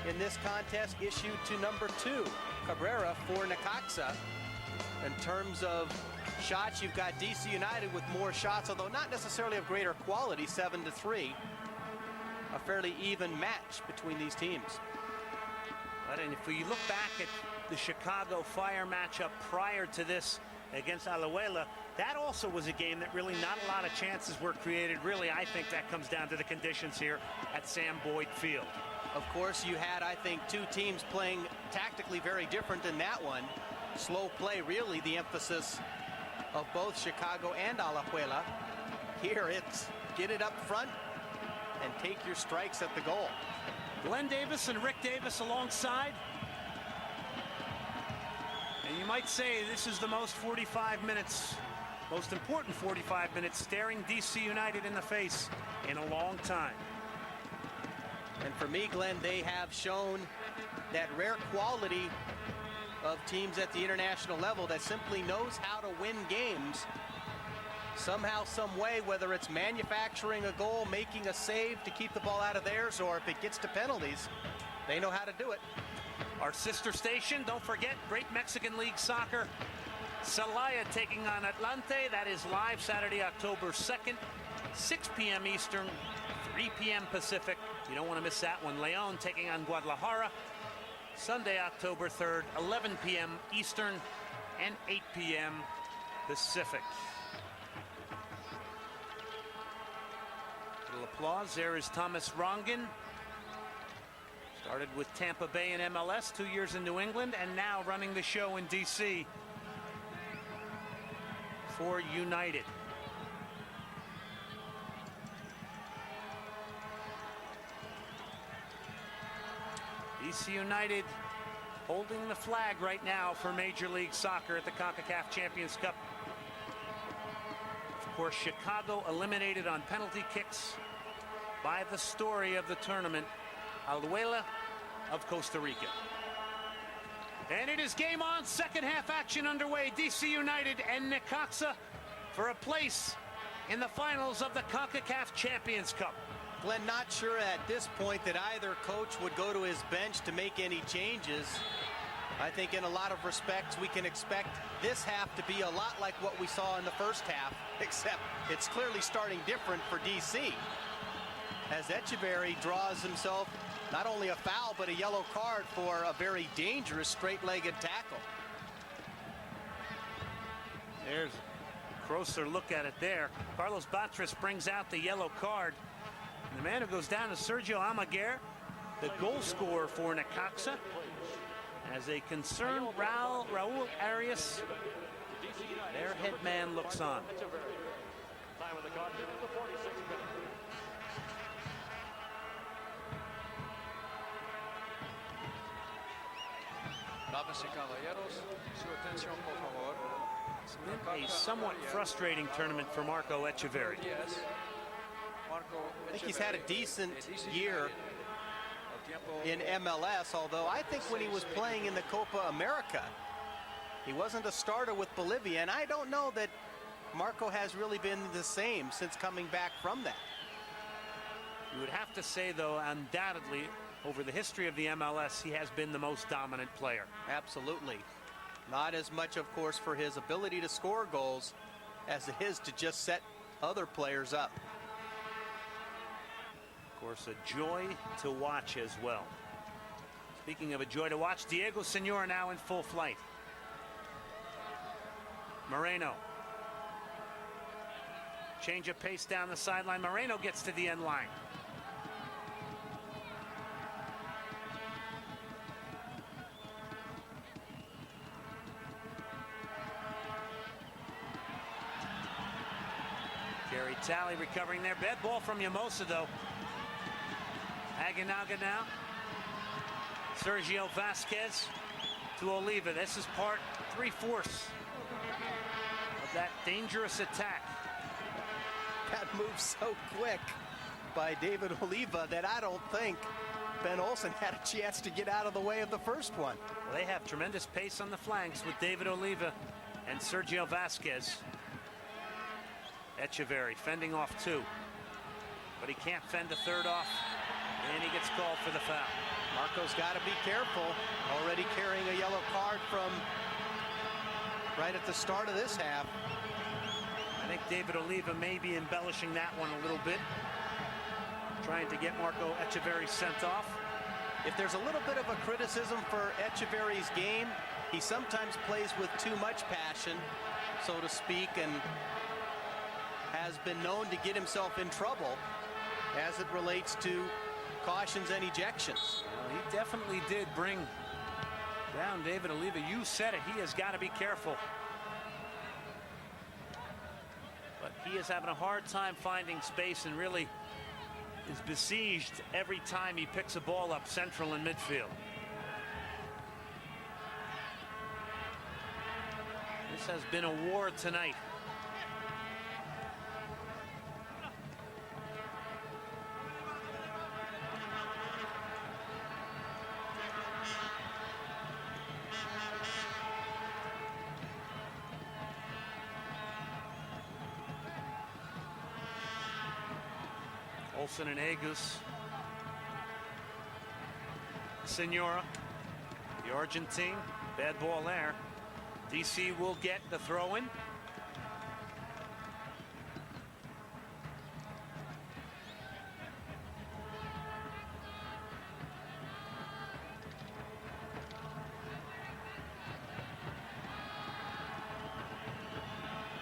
in this contest issued to number 2, Cabrera, for Necaxa. In terms of shots, you've got DC United with more shots, although not necessarily of greater quality, 7-3. A fairly even match between these teams. But and if we look back at the Chicago Fire matchup prior to this against Alajuela, that also was a game that really not a lot of chances were created. Really, I think that comes down to the conditions here at Sam Boyd Field. Of course, you had, I think, two teams playing tactically very different in that one. Slow play, really, the emphasis of both Chicago and Alajuela. Here, it's get it up front and take your strikes at the goal. Glenn Davis and Rick Davis alongside. And you might say this is the most 45 minutes most important 45 minutes staring DC United in the face in a long time. And for me, Glenn, they have shown that rare quality of teams at the international level that simply knows how to win games somehow, some way, whether it's manufacturing a goal, making a save to keep the ball out of theirs, or if it gets to penalties, they know how to do it. Our sister station, don't forget, Great Mexican League Soccer, Celaya taking on Atlante. That is live Saturday, October 2nd, 6 p.m. Eastern, 3 p.m. Pacific. You don't want to miss that one. Leon taking on Guadalajara, Sunday, October 3rd, 11 p.m. Eastern and 8 p.m. Pacific. Little applause. There is Thomas Rongen. Started with Tampa Bay in MLS, 2 years in New England, and now running the show in DC for United. DC United holding the flag right now for Major League Soccer at the CONCACAF Champions Cup. Of course, Chicago eliminated on penalty kicks by the story of the tournament, Alajuela of Costa Rica. And it is game on, second half action underway. DC United and Necaxa for a place in the finals of the CONCACAF Champions Cup. Glenn, not sure at this point that either coach would go to his bench to make any changes. I think in a lot of respects we can expect this half to be a lot like what we saw in the first half, except it's clearly starting different for DC, as Echeverry draws himself not only a foul but a yellow card for a very dangerous straight-legged tackle. There's a closer look at it there. Carlos Batres brings out the yellow card. The man who goes down is Sergio Almaguer, the goal scorer for Necaxa. As a concerned Raul Arias, their head man, looks on. Time of the contest, the 46th minute. Damas y caballeros, su atención, por favor. It's been a somewhat frustrating tournament for Marco Echeverry. Yes. Marco I think he's had a decent year in MLS, although I think when he was playing in the Copa America, he wasn't a starter with Bolivia, and I don't know that Marco has really been the same since coming back from that. You would have to say, though, undoubtedly, over the history of the MLS, he has been the most dominant player. Absolutely. Not as much, of course, for his ability to score goals as it is to just set other players up. Of course, a joy to watch as well. Speaking of a joy to watch, Diego Senor now in full flight. Moreno. Change of pace down the sideline. Moreno gets to the end line. Gary Talley recovering there. Bad ball from Llamosa, though. Aguinaga now. Sergio Vasquez to Oliva. This is part 3/4 of that dangerous attack. That move so quick by David Oliva that I don't think Ben Olsen had a chance to get out of the way of the first one. Well, they have tremendous pace on the flanks with David Oliva and Sergio Vasquez. Echeverry fending off two, but he can't fend a third off, and he gets called for the foul. Marco's got to be careful. Already carrying a yellow card from right at the start of this half. I think David Oliva may be embellishing that one a little bit, trying to get Marco Echeverry sent off. If there's a little bit of a criticism for Echeverry's game, he sometimes plays with too much passion, so to speak, and has been known to get himself in trouble as it relates to cautions and ejections. Well, he definitely did bring down David Oliva. You said it, he has got to be careful. But he is having a hard time finding space and really is besieged every time he picks a ball up central in midfield. This has been a war tonight Olsen and Agus. Senora, the Argentine. Bad ball there. DC will get the throw in.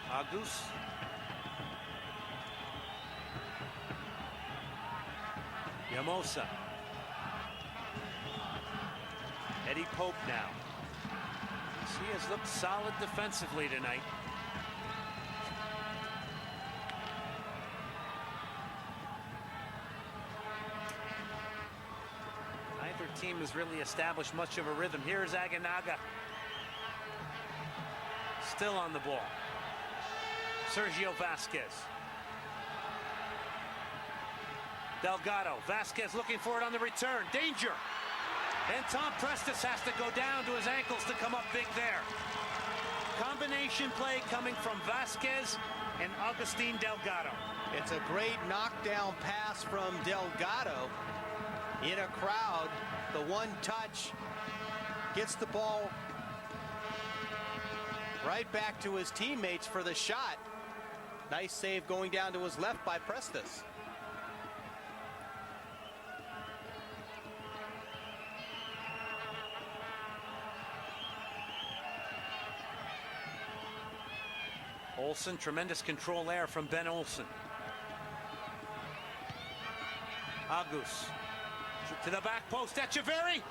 Agus. Llamosa. Eddie Pope now. He has looked solid defensively tonight. Neither team has really established much of a rhythm. Here's Aguinaga. Still on the ball. Sergio Vasquez. Delgado. Vasquez looking for it on the return. Danger. And Tom Prestes has to go down to his ankles to come up big there. Combination play coming from Vasquez and Agustin Delgado. It's a great knockdown pass from Delgado in a crowd. The one touch gets the ball right back to his teammates for the shot. Nice save going down to his left by Prestes. Olsen, tremendous control there from Ben Olsen. Agus to the back post. Echeverri.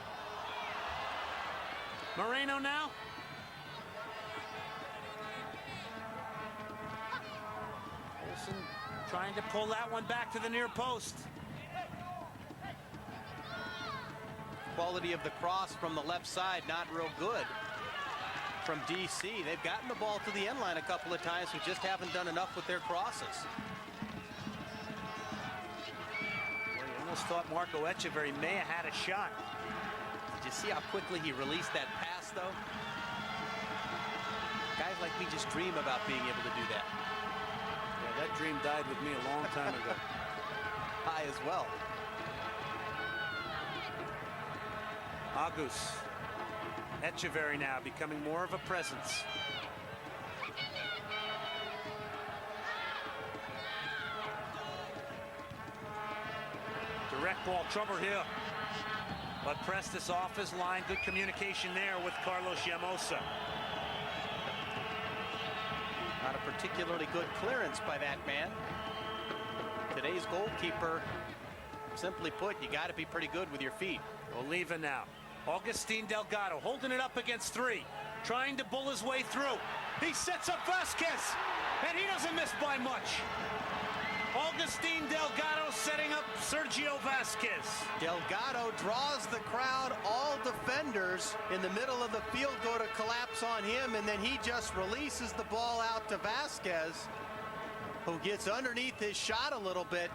Moreno now. Olsen trying to pull that one back to the near post. Quality of the cross from the left side not real good from DC. They've gotten the ball to the end line a couple of times, who just haven't done enough with their crosses. Well, you almost thought Marco Echeverri may have had a shot. Did you see how quickly he released that pass, though? Guys like me just dream about being able to do that. Yeah, that dream died with me a long time ago. I as well. Agus. Echeverri now becoming more of a presence. Direct ball, trouble here. But Prestes off his line. Good communication there with Carlos Llamosa. Not a particularly good clearance by that man. Today's goalkeeper, simply put, you got to be pretty good with your feet. Oliva now. Agustin Delgado holding it up against three. Trying to bull his way through. He sets up Vasquez. And he doesn't miss by much. Agustin Delgado setting up Sergio Vasquez. Delgado draws the crowd. All defenders in the middle of the field go to collapse on him, and then he just releases the ball out to Vasquez, who gets underneath his shot a little bit.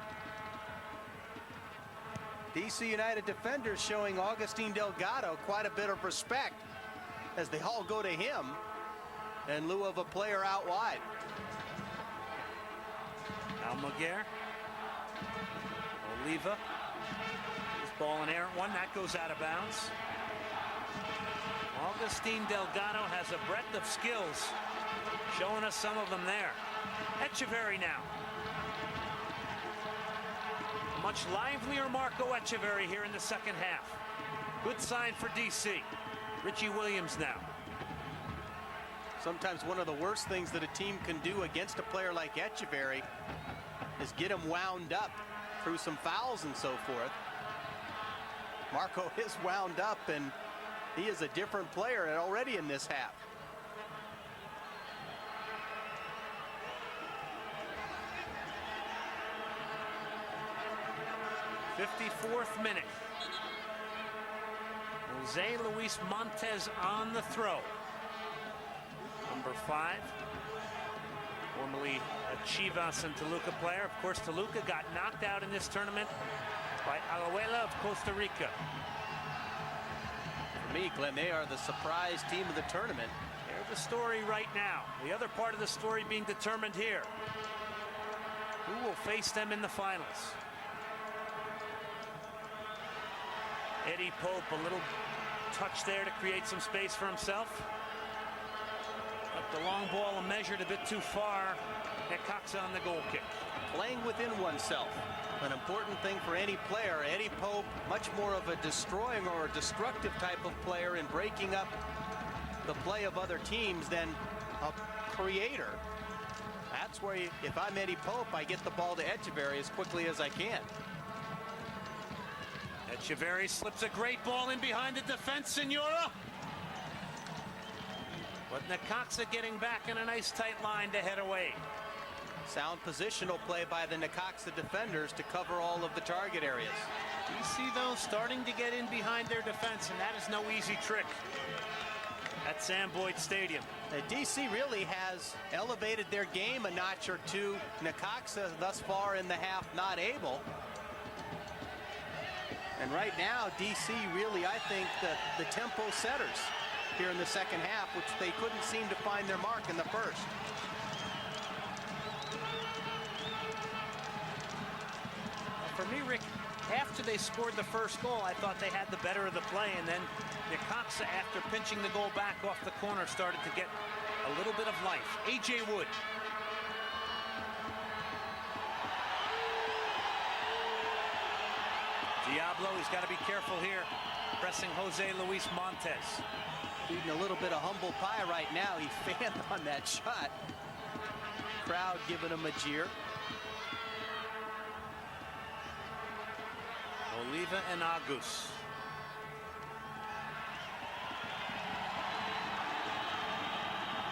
DC United defenders showing Agustin Delgado quite a bit of respect as they all go to him in lieu of a player out wide. Almaguer. Oliva. This ball an errant one. That goes out of bounds. Agustin Delgado has a breadth of skills. Showing us some of them there. Echeverri now. Much livelier Marco Echeverri here in the second half. Good sign for DC. Richie Williams now. Sometimes one of the worst things that a team can do against a player like Echeverri is get him wound up through some fouls and so forth. Marco is wound up, and he is a different player already in this half. '54th minute. Jose Luis Montes on the throw. Number 5. Formerly a Chivas and Toluca player. Of course, Toluca got knocked out in this tournament by Alajuela of Costa Rica. For me, Glenn, they are the surprise team of the tournament. They're the story right now. The other part of the story being determined here. Who will face them in the finals? Eddie Pope, a little touch there to create some space for himself. But the long ball measured a bit too far. Necaxa on the goal kick. Playing within oneself, an important thing for any player. Eddie Pope, much more of a destroying or a destructive type of player in breaking up the play of other teams than a creator. That's where, if I'm Eddie Pope, I get the ball to Echeverry as quickly as I can. Echeverry slips a great ball in behind the defense, Senora. But Necaxa getting back in a nice tight line to head away. Sound positional play by the Necaxa defenders to cover all of the target areas. DC, though, starting to get in behind their defense, and that is no easy trick at Sam Boyd Stadium. DC really has elevated their game a notch or two. Necaxa thus far in the half not able. And right now, DC really, I think, the tempo setters here in the second half, which they couldn't seem to find their mark in the first. For me, Rick, after they scored the first goal, I thought they had the better of the play, and then Necaxa, after pinching the goal back off the corner, started to get a little bit of life. A.J. Wood. Diablo, he's got to be careful here, pressing Jose Luis Montes. Eating a little bit of humble pie right now. He fanned on that shot. Crowd giving him a jeer. Oliva and Agus.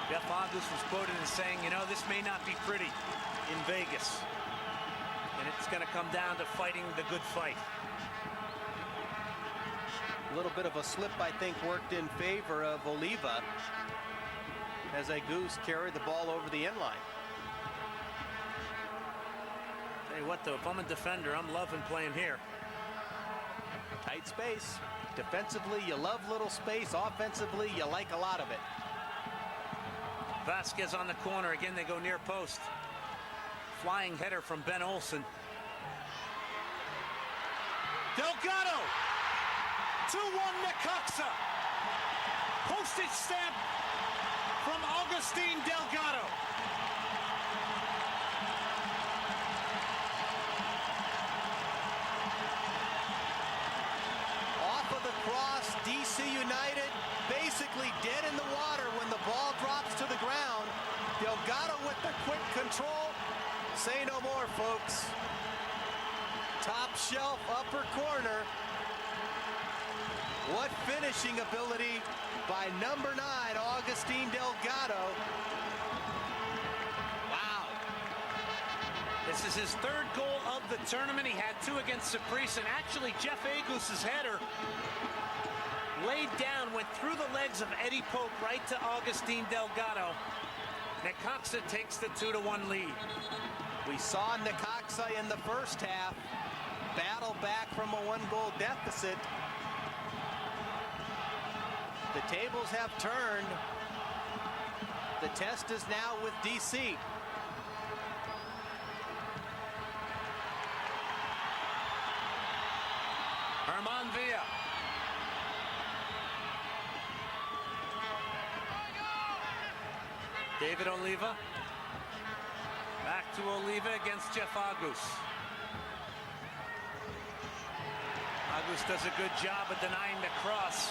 Jeff Agus was quoted as saying, you know, this may not be pretty in Vegas, and it's going to come down to fighting the good fight. A little bit of a slip, I think, worked in favor of Oliva as Agus carried the ball over the end line. Tell you what, though, if I'm a defender, I'm loving playing here. Tight space. Defensively, you love little space. Offensively, you like a lot of it. Vasquez on the corner. Again, they go near post. Flying header from Ben Olsen. Delgado! 2-1 Necaxa. Postage stamp from Agustin Delgado. Off of the cross, DC United basically dead in the water when the ball drops to the ground. Delgado with the quick control. Say no more, folks. Top shelf, upper corner. What finishing ability by number 9, Agustin Delgado. Wow. This is his third goal of the tournament. He had 2 against Saprissa, and actually Jeff Agus's header laid down, went through the legs of Eddie Pope right to Agustin Delgado. Necaxa takes the 2-1 lead. We saw Necaxa in the first half battle back from a 1-goal deficit. The tables have turned. The test is now with DC. Herman Villa. David Oliva. Back to Oliva against Jeff Agus. Agus does a good job of denying the cross.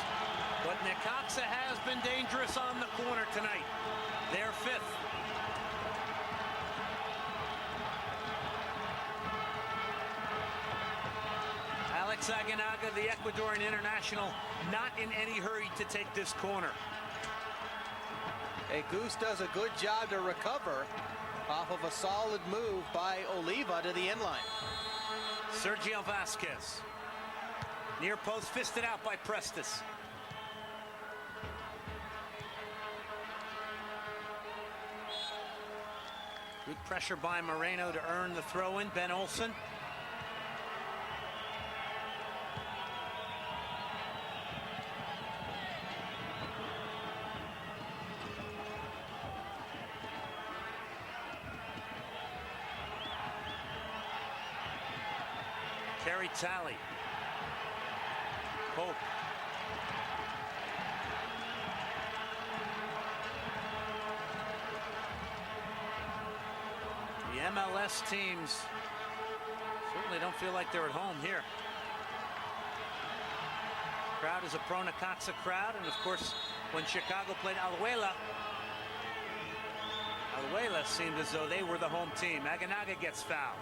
But Necaxa has been dangerous on the corner tonight. They're 5th. Alex Aguinaga, the Ecuadorian international, not in any hurry to take this corner. Agus does a good job to recover off of a solid move by Oliva to the end line. Sergio Vasquez. Near post, fisted out by Prestes. Good pressure by Moreno to earn the throw-in. Ben Olsen. Kerry Talley. Pope Pope. The MLS teams certainly don't feel like they're at home here. Crowd is a pro Necaxa crowd, and of course, when Chicago played Alajuela, Alajuela seemed as though they were the home team. Aguinaga gets fouled.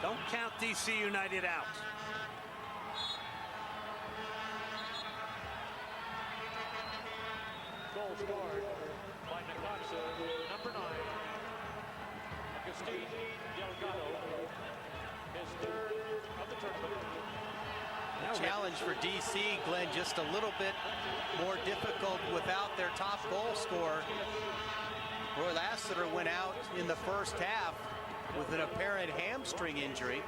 Don't count DC United out. Goal scored by Necaxa, number 9, Agustin Delgado, his third of the tournament. Challenge for DC, Glenn, just a little bit more difficult without their top goal scorer. Roy Lassiter went out in the first half with an apparent hamstring injury.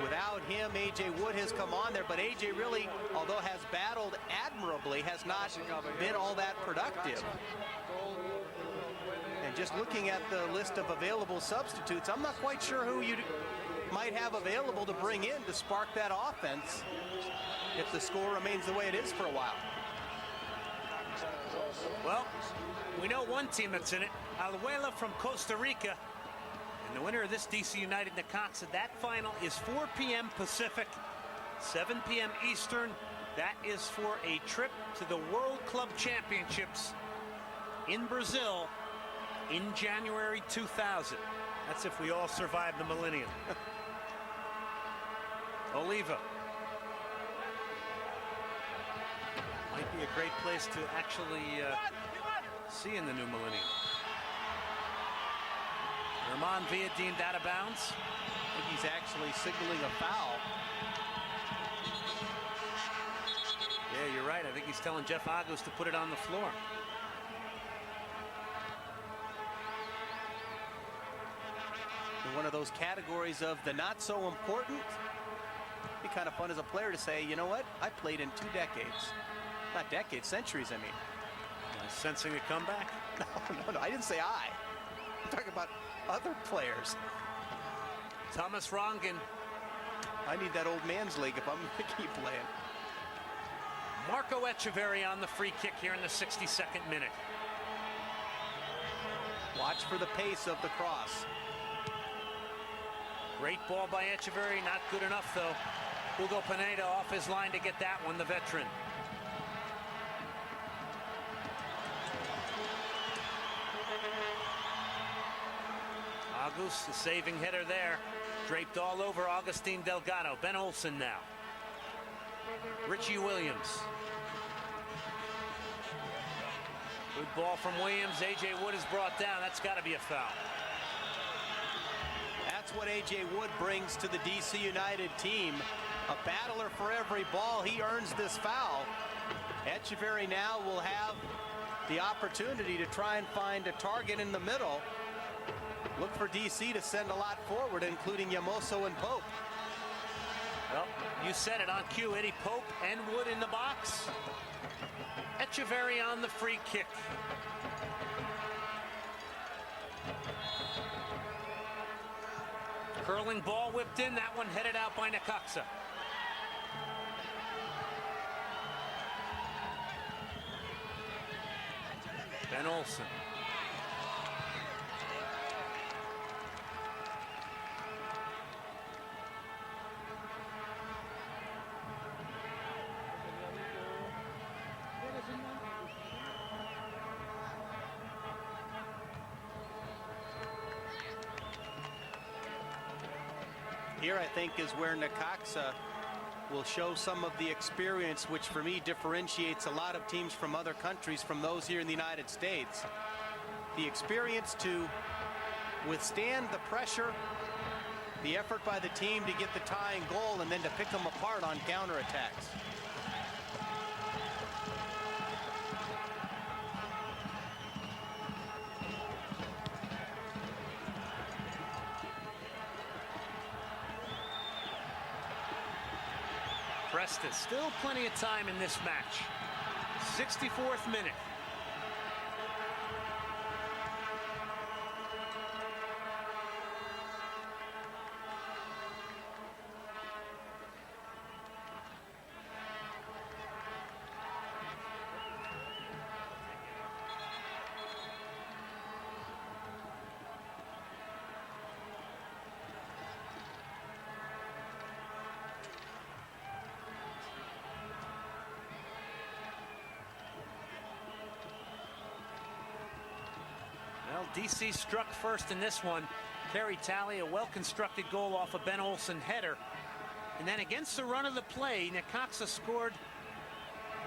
Without him, A.J. Wood has come on there, but A.J. really, although has battled admirably, has not been all that productive. And just looking at the list of available substitutes, I'm not quite sure who you might have available to bring in to spark that offense if the score remains the way it is for a while. Well, we know one team that's in it, Alajuela from Costa Rica. And the winner of this DC United Necaxa, that final is 4 p.m. Pacific, 7 p.m. Eastern. That is for a trip to the World Club Championships in Brazil in January 2000. That's if we all survive the millennium. Oliva. Might be a great place to actually see in the new millennium. Herman Villa deemed out of bounds. I think he's actually signaling a foul. Yeah, you're right. I think he's telling Jeff Agos to put it on the floor. In one of those categories of the not so important, it'd be kind of fun as a player to say, you know what? I played in 2 decades. Not decades, centuries, I mean. Sensing a comeback? No, I didn't say I. I'm talking about other players. Thomas Rongen. I need that old man's league if I'm going to keep playing. Marco Echeverri on the free kick here in the 62nd minute. Watch for the pace of the cross. Great ball by Echeverri, not good enough though. Hugo Pineda off his line to get that one, the veteran. Agus, the saving header there. Draped all over Agustin Delgado. Ben Olsen now. Richie Williams. Good ball from Williams. A.J. Wood is brought down. That's got to be a foul. That's what A.J. Wood brings to the DC United team. A battler for every ball. He earns this foul. Echeverri now will have the opportunity to try and find a target in the middle. Look for DC to send a lot forward, including Yamoso and Pope. Well, you said it on cue. Eddie Pope and Wood in the box. Echeverri on the free kick. Curling ball whipped in. That one headed out by Necaxa. Ben Olsen. Here, I think, is where Necaxa will show some of the experience, which for me differentiates a lot of teams from other countries from those here in the United States. The experience to withstand the pressure, the effort by the team to get the tying goal, and then to pick them apart on counterattacks. Preston, still plenty of time in this match. 64th minute. Well, DC struck first in this one. Kerry Talley, a well-constructed goal off a Ben Olsen header. And then against the run of the play, Necaxa scored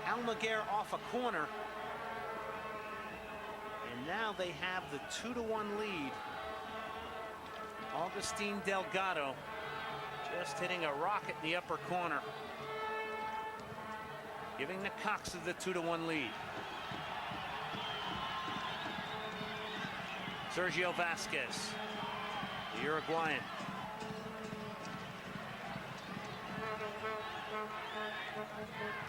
Almaguer off a corner. And now they have the 2-1 lead. Augustin Delgado just hitting a rocket in the upper corner, giving Necaxa the 2-1 lead. Sergio Vasquez, the Uruguayan.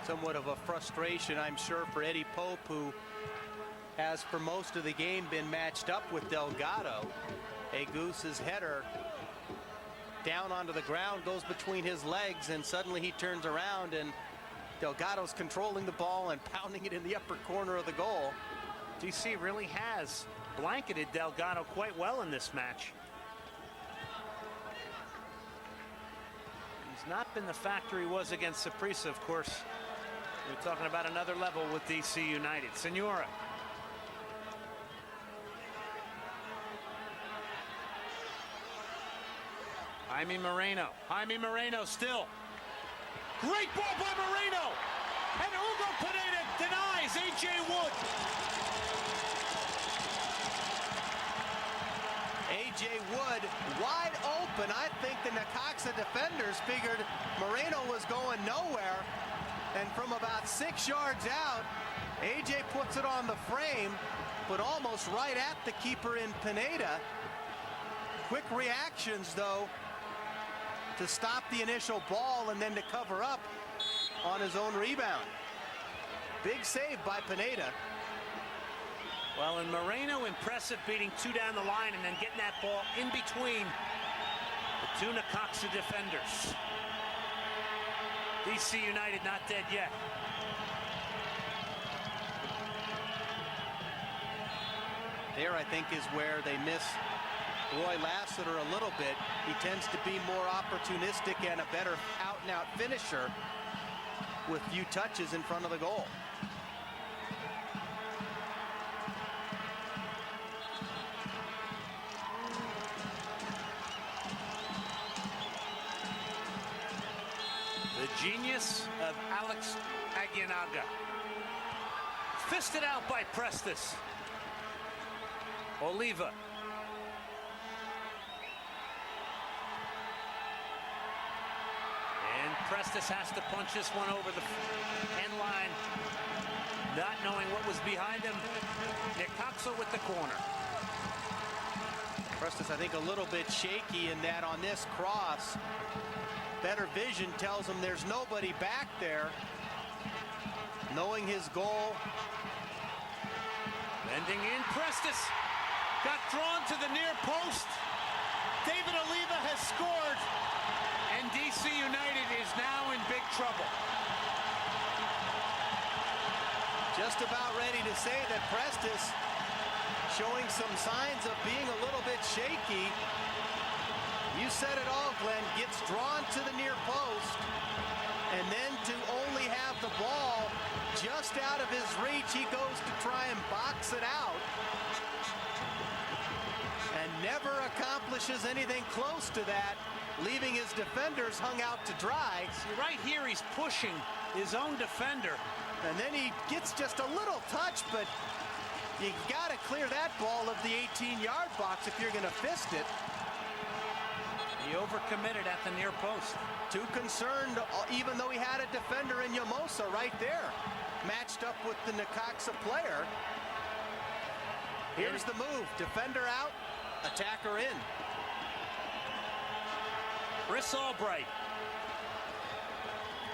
Somewhat of a frustration, I'm sure, for Eddie Pope, who has for most of the game been matched up with Delgado. Goose's header down onto the ground, goes between his legs, and suddenly he turns around and Delgado's controlling the ball and pounding it in the upper corner of the goal. DC really has blanketed Delgado quite well in this match. He's not been the factor he was against Saprissa, of course. We're talking about another level with DC United. Senora. Jaime Moreno. Jaime Moreno still. Great ball by Moreno. And Hugo Pineda denies A.J. Wood. A.J. Wood wide open. I think the Necaxa defenders figured Moreno was going nowhere. And from about 6 yards out, A.J. puts it on the frame, but almost right at the keeper in Pineda. Quick reactions, though, to stop the initial ball and then to cover up on his own rebound. Big save by Pineda. Well, and Moreno impressive, beating 2 down the line and then getting that ball in between the 2 Necaxa defenders. DC United not dead yet. There, I think, is where they miss Roy Lassiter a little bit. He tends to be more opportunistic and a better out-and-out finisher with few touches in front of the goal. The genius of Alex Aguinaga. Fisted out by Prestes. Oliva. And Prestes has to punch this one over the end line, not knowing what was behind him. Necaxa with the corner. Prestes, I think, a little bit shaky in that on this cross. Better vision tells him there's nobody back there. Knowing his goal. Bending in, Prestes got drawn to the near post. David Oliva has scored, and DC United is now in big trouble. Just about ready to say that Prestes showing some signs of being a little bit shaky. You said it all, Glenn. Gets drawn to the near post, and then to only have the ball just out of his reach, he goes to try and box it out and never accomplishes anything close to that, leaving his defenders hung out to dry. See, right here he's pushing his own defender, and then he gets just a little touch, but you got to clear that ball of the 18-yard box if you're going to fist it. He overcommitted at the near post. Too concerned, even though he had a defender in Llamosa right there, matched up with the Necaxa player. Here's the move. Defender out, attacker in. Chris Albright,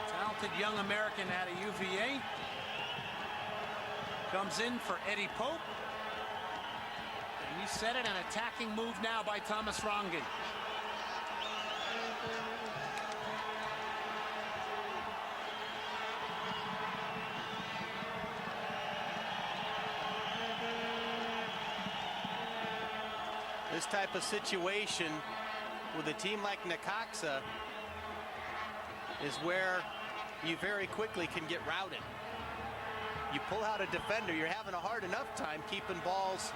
talented young American out of UVA, comes in for Eddie Pope. And you said it, an attacking move now by Thomas Rongen. This type of situation with a team like Necaxa is where you very quickly can get routed. You pull out a defender, you're having a hard enough time keeping balls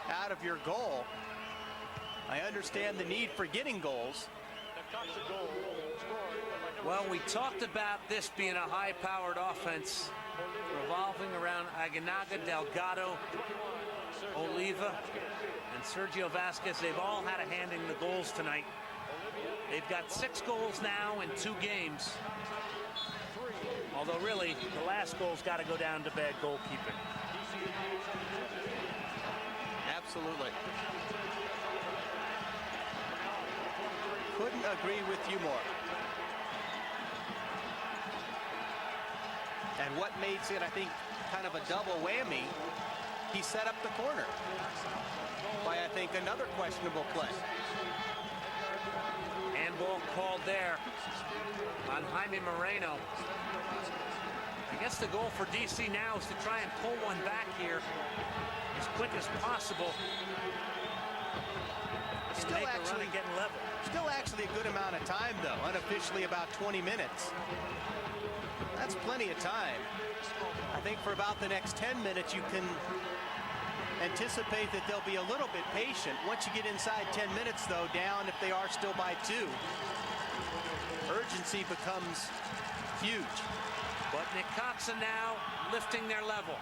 out of your goal. I understand the need for getting goals. Necaxa goal scored by Well, we talked about this being a high-powered offense revolving around Aguinaga, Delgado, Oliva, and Sergio Vasquez. They've all had a hand in the goals tonight. They've got 6 goals now in 2 games. Although really, the last goal's got to go down to bad goalkeeping. Absolutely. Couldn't agree with you more. And what makes it, I think, kind of a double whammy, he set up the corner by, I think, another questionable play. Handball called there on Jaime Moreno. I guess the goal for DC now is to try and pull one back here as quick as possible. Still Make a run actually, at getting level. still actually a good amount of time, though. Unofficially about 20 minutes. That's plenty of time. I think for about the next 10 minutes, you can anticipate that they'll be a little bit patient. Once you get inside 10 minutes, though, down if they are still by 2, urgency becomes huge. But Necaxa now lifting their level.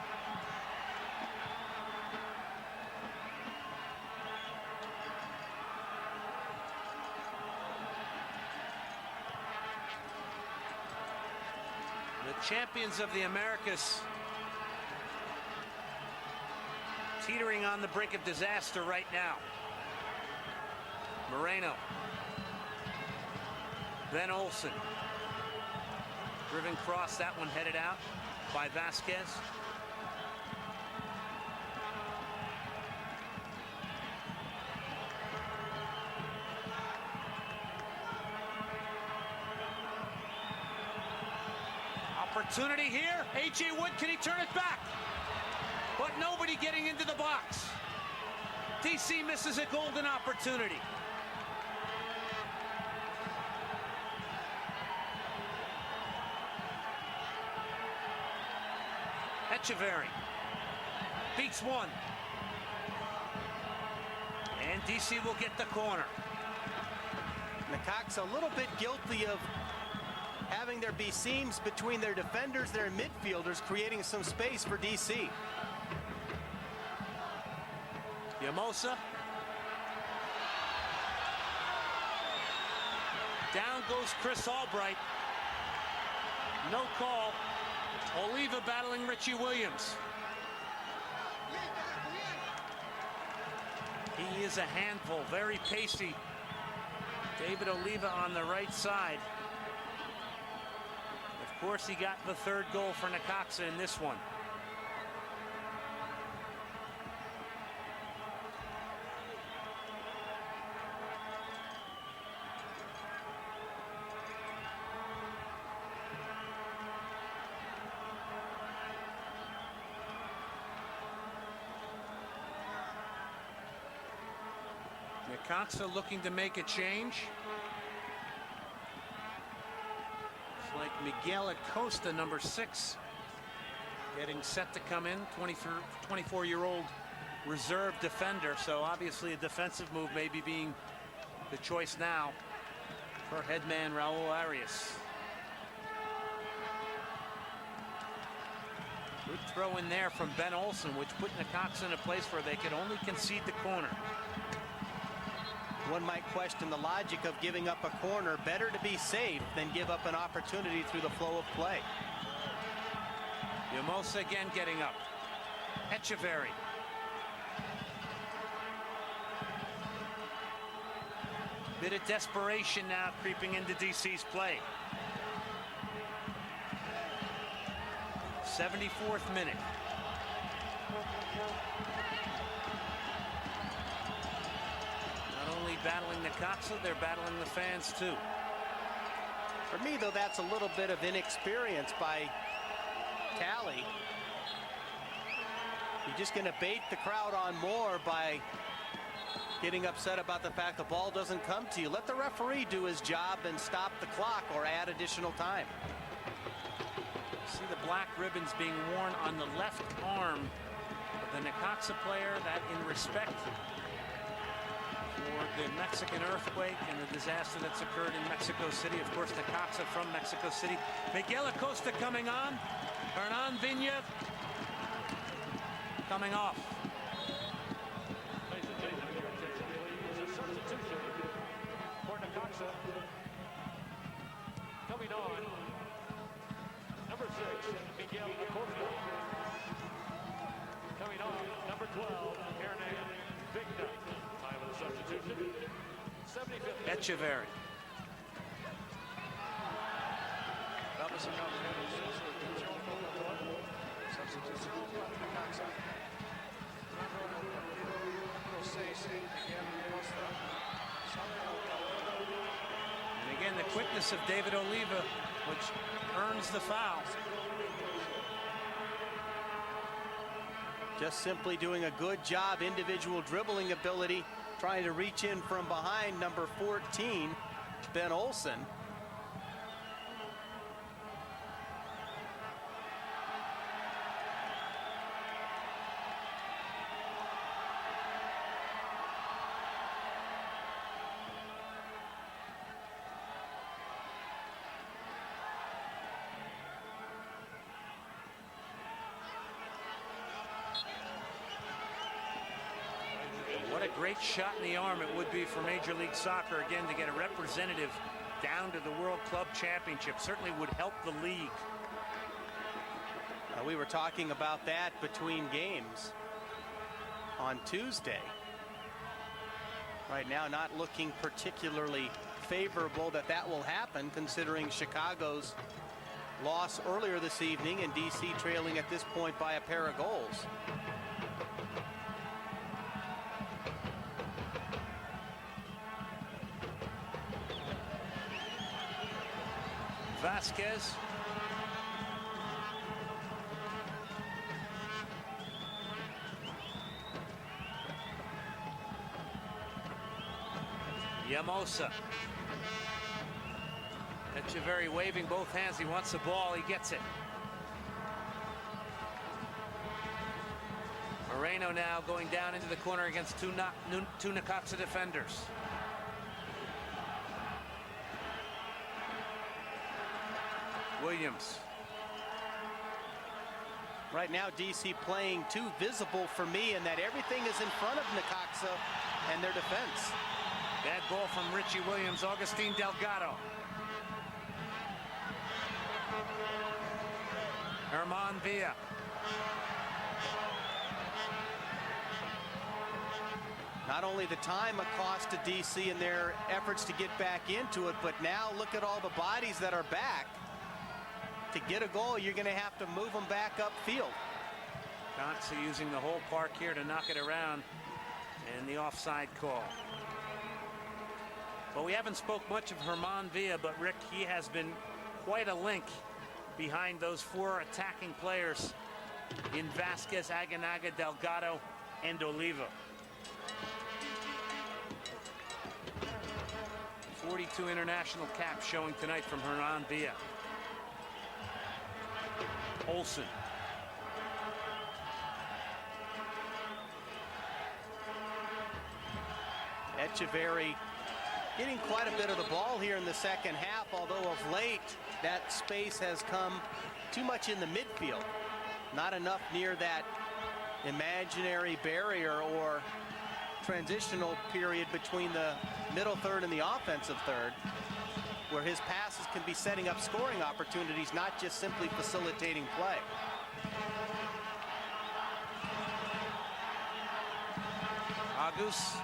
The champions of the Americas teetering on the brink of disaster right now. Moreno. Ben Olsen. Driven cross, that one headed out by Vasquez. Opportunity here. A.J. Wood, can he turn it back? But nobody getting into the box. DC misses a golden opportunity. Echeverry beats one. And DC will get the corner. Necaxa a little bit guilty of having there be seams between their defenders, their midfielders, creating some space for DC. Llamosa. Down goes Chris Albright. No call. Oliva battling Richie Williams. He is a handful, very pacey. David Oliva on the right side. Of course, he got the 3rd goal for Necaxa in this one. Necaxa looking to make a change. It's like Miguel Acosta, number 6, getting set to come in, 24-year-old reserve defender. So obviously a defensive move may be being the choice now for headman Raul Arias. Good throw in there from Ben Olsen, which put Necaxa in a place where they could only concede the corner. One might question the logic of giving up a corner. Better to be safe than give up an opportunity through the flow of play. Llamosa again getting up. Echeverry. Bit of desperation now creeping into DC's play. 74th minute. Not only battling Necaxa, they're battling the fans too. For me, though, that's a little bit of inexperience by Cali. You're just going to bait the crowd on more by getting upset about the fact the ball doesn't come to you. Let the referee do his job and stop the clock or add additional time. See the black ribbons being worn on the left arm But the Necaxa player that, in respect for the Mexican earthquake and the disaster that's occurred in Mexico City, of course, Necaxa from Mexico City. Miguel Acosta coming on. Hernan Vina coming off. Ladies and gentlemen, your attention, please. A substitution for Necaxa. Coming on, number 6, Miguel Acosta. Coming on, number 12, Hernan Vina. Time of the substitution, 75th minute. Echeverri. Vamos a cambiar la sustitución por favor. Sustitución para Necaxa. Entrando en el partido número 6, Miguel Acosta. Sale Alvarado. And again, the quickness of David Oliva, which earns the foul. Just simply doing a good job, individual dribbling ability, trying to reach in from behind number 14, Ben Olsen. What a great shot in the arm it would be for Major League Soccer, again, to get a representative down to the World Club Championship. Certainly would help the league. We were talking about that between games on Tuesday. Right now, not looking particularly favorable that will happen, considering Chicago's loss earlier this evening and DC trailing at this point by a pair of goals. Vasquez. Llamosa. Echeverri waving both hands. He wants the ball. He gets it. Moreno now going down into the corner against two Necaxa defenders. Williams. Right now, DC playing too visible for me in that everything is in front of Necaxa and their defense. Bad ball from Richie Williams. Augustin Delgado. Herman Villa. Not only the time a cost to DC in their efforts to get back into it, but now look at all the bodies that are back. To get a goal, you're going to have to move them back upfield. Constantly using the whole park here to knock it around, and the offside call. Well, we haven't spoke much of Herman Villa, but Rick, he has been quite a link behind those four attacking players in Vasquez, Aguinaga, Delgado, and Oliva. 42 international caps showing tonight from Hernan Villa. Olsen. Echeverri getting quite a bit of the ball here in the second half, although of late that space has come too much in the midfield. Not enough near that imaginary barrier or transitional period between the middle third and the offensive third, where his passes can be setting up scoring opportunities, not just simply facilitating play. Agus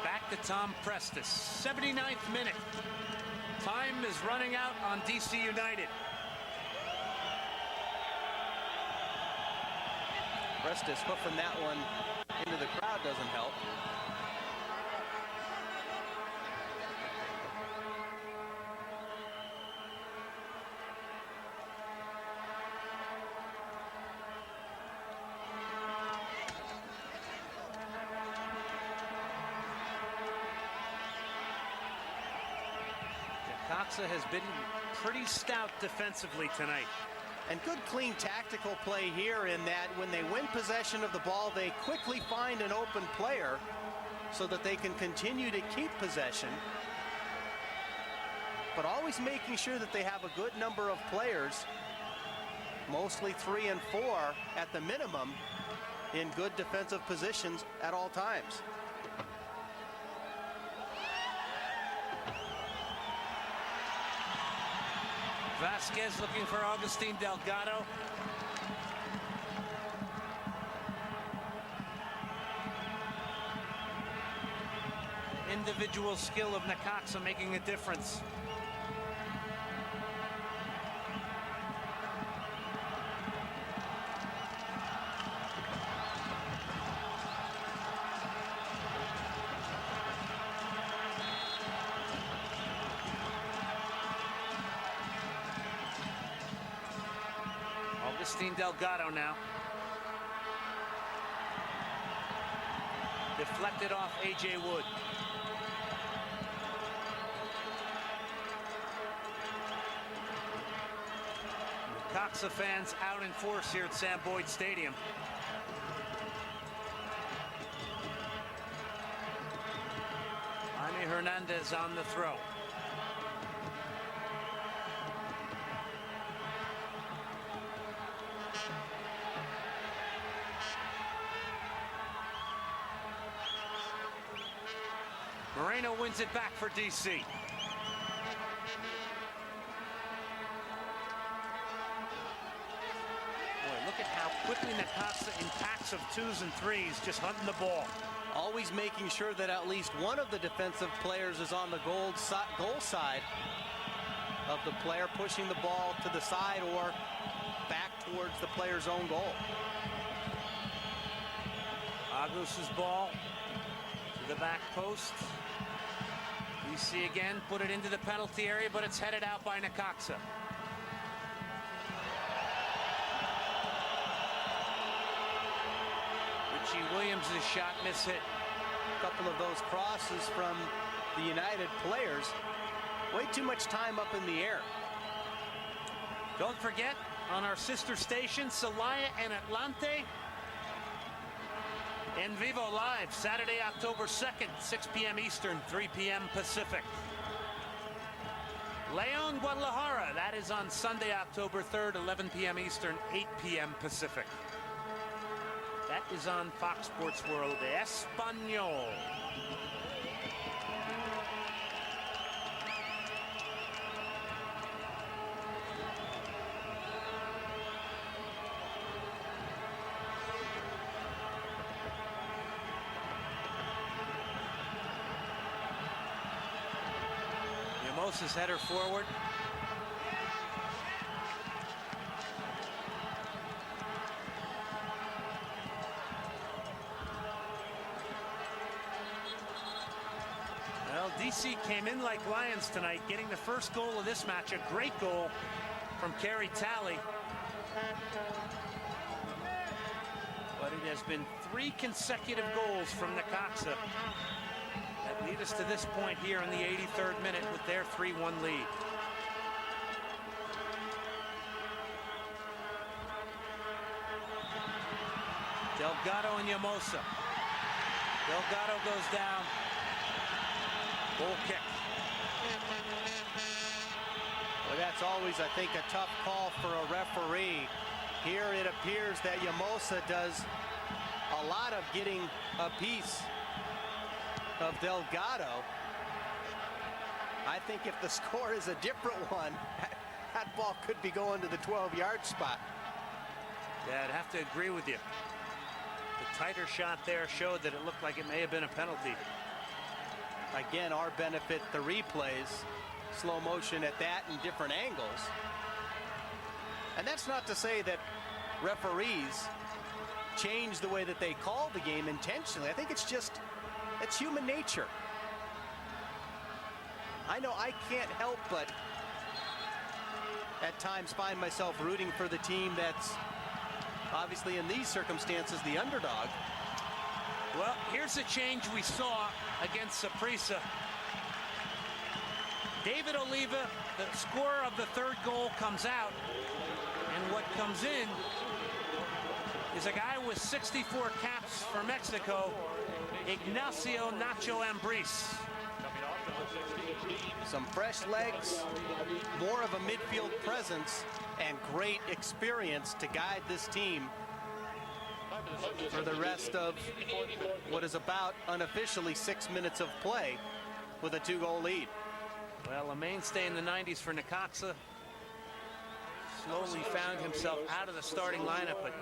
back to Tom Prestes. 79th minute. Time is running out on DC United. Prestes hoofing that one into the crowd doesn't help. Necaxa has been pretty stout defensively tonight. And good, clean tactical play here in that when they win possession of the ball, they quickly find an open player so that they can continue to keep possession. But always making sure that they have a good number of players, mostly 3 and 4 at the minimum, in good defensive positions at all times. Vasquez looking for Agustin Delgado. Individual skill of Necaxa making a difference. Agustin Delgado now. Deflected off A.J. Wood. Necaxa fans out in force here at Sam Boyd Stadium. Jaime Hernandez on the throw. Moreno wins it back for DC. Boy, look at how quickly Necaxa in packs of 2s and 3s just hunting the ball. Always making sure that at least one of the defensive players is on the goal side of the player, pushing the ball to the side or back towards the player's own goal. Agus's ball to the back post. DC again put it into the penalty area, but it's headed out by Necaxa. Richie Williams' shot mishit. A couple of those crosses from the United players. Way too much time up in the air. Don't forget, on our sister station, Celaya and Atlante, En Vivo Live, Saturday, October 2nd, 6 p.m. Eastern, 3 p.m. Pacific. Leon Guadalajara, that is on Sunday, October 3rd, 11 p.m. Eastern, 8 p.m. Pacific. That is on Fox Sports World Espanol. Moses header forward. Well, DC came in like lions tonight, getting the first goal of this match. A great goal from Kerry Talley. But it has been 3 consecutive goals from Necaxa that lead us to this point here in the 83rd minute with their 3-1 lead. Delgado and Llamosa. Delgado goes down. Goal kick. Well, that's always, I think, a tough call for a referee. Here it appears that Llamosa does a lot of getting a piece of Delgado. I think if the score is a different one, that ball could be going to the 12-yard spot. Yeah, I'd have to agree with you. The tighter shot there showed that it looked like it may have been a penalty. Again, our benefit, the replays, slow motion at that in different angles. And that's not to say that referees change the way that they call the game intentionally. I think it's just, it's human nature. I know I can't help but at times find myself rooting for the team that's obviously in these circumstances the underdog. Well, here's a change we saw against Saprissa. David Oliva, the scorer of the third goal, comes out, and what comes in is a guy with 64 caps for Mexico, Ignacio Nacho Ambriz. Some fresh legs, more of a midfield presence, and great experience to guide this team for the rest of what is about unofficially 6 minutes of play with a 2-goal lead. Well, a mainstay in the 90s for Necaxa. Slowly found himself out of the starting lineup, but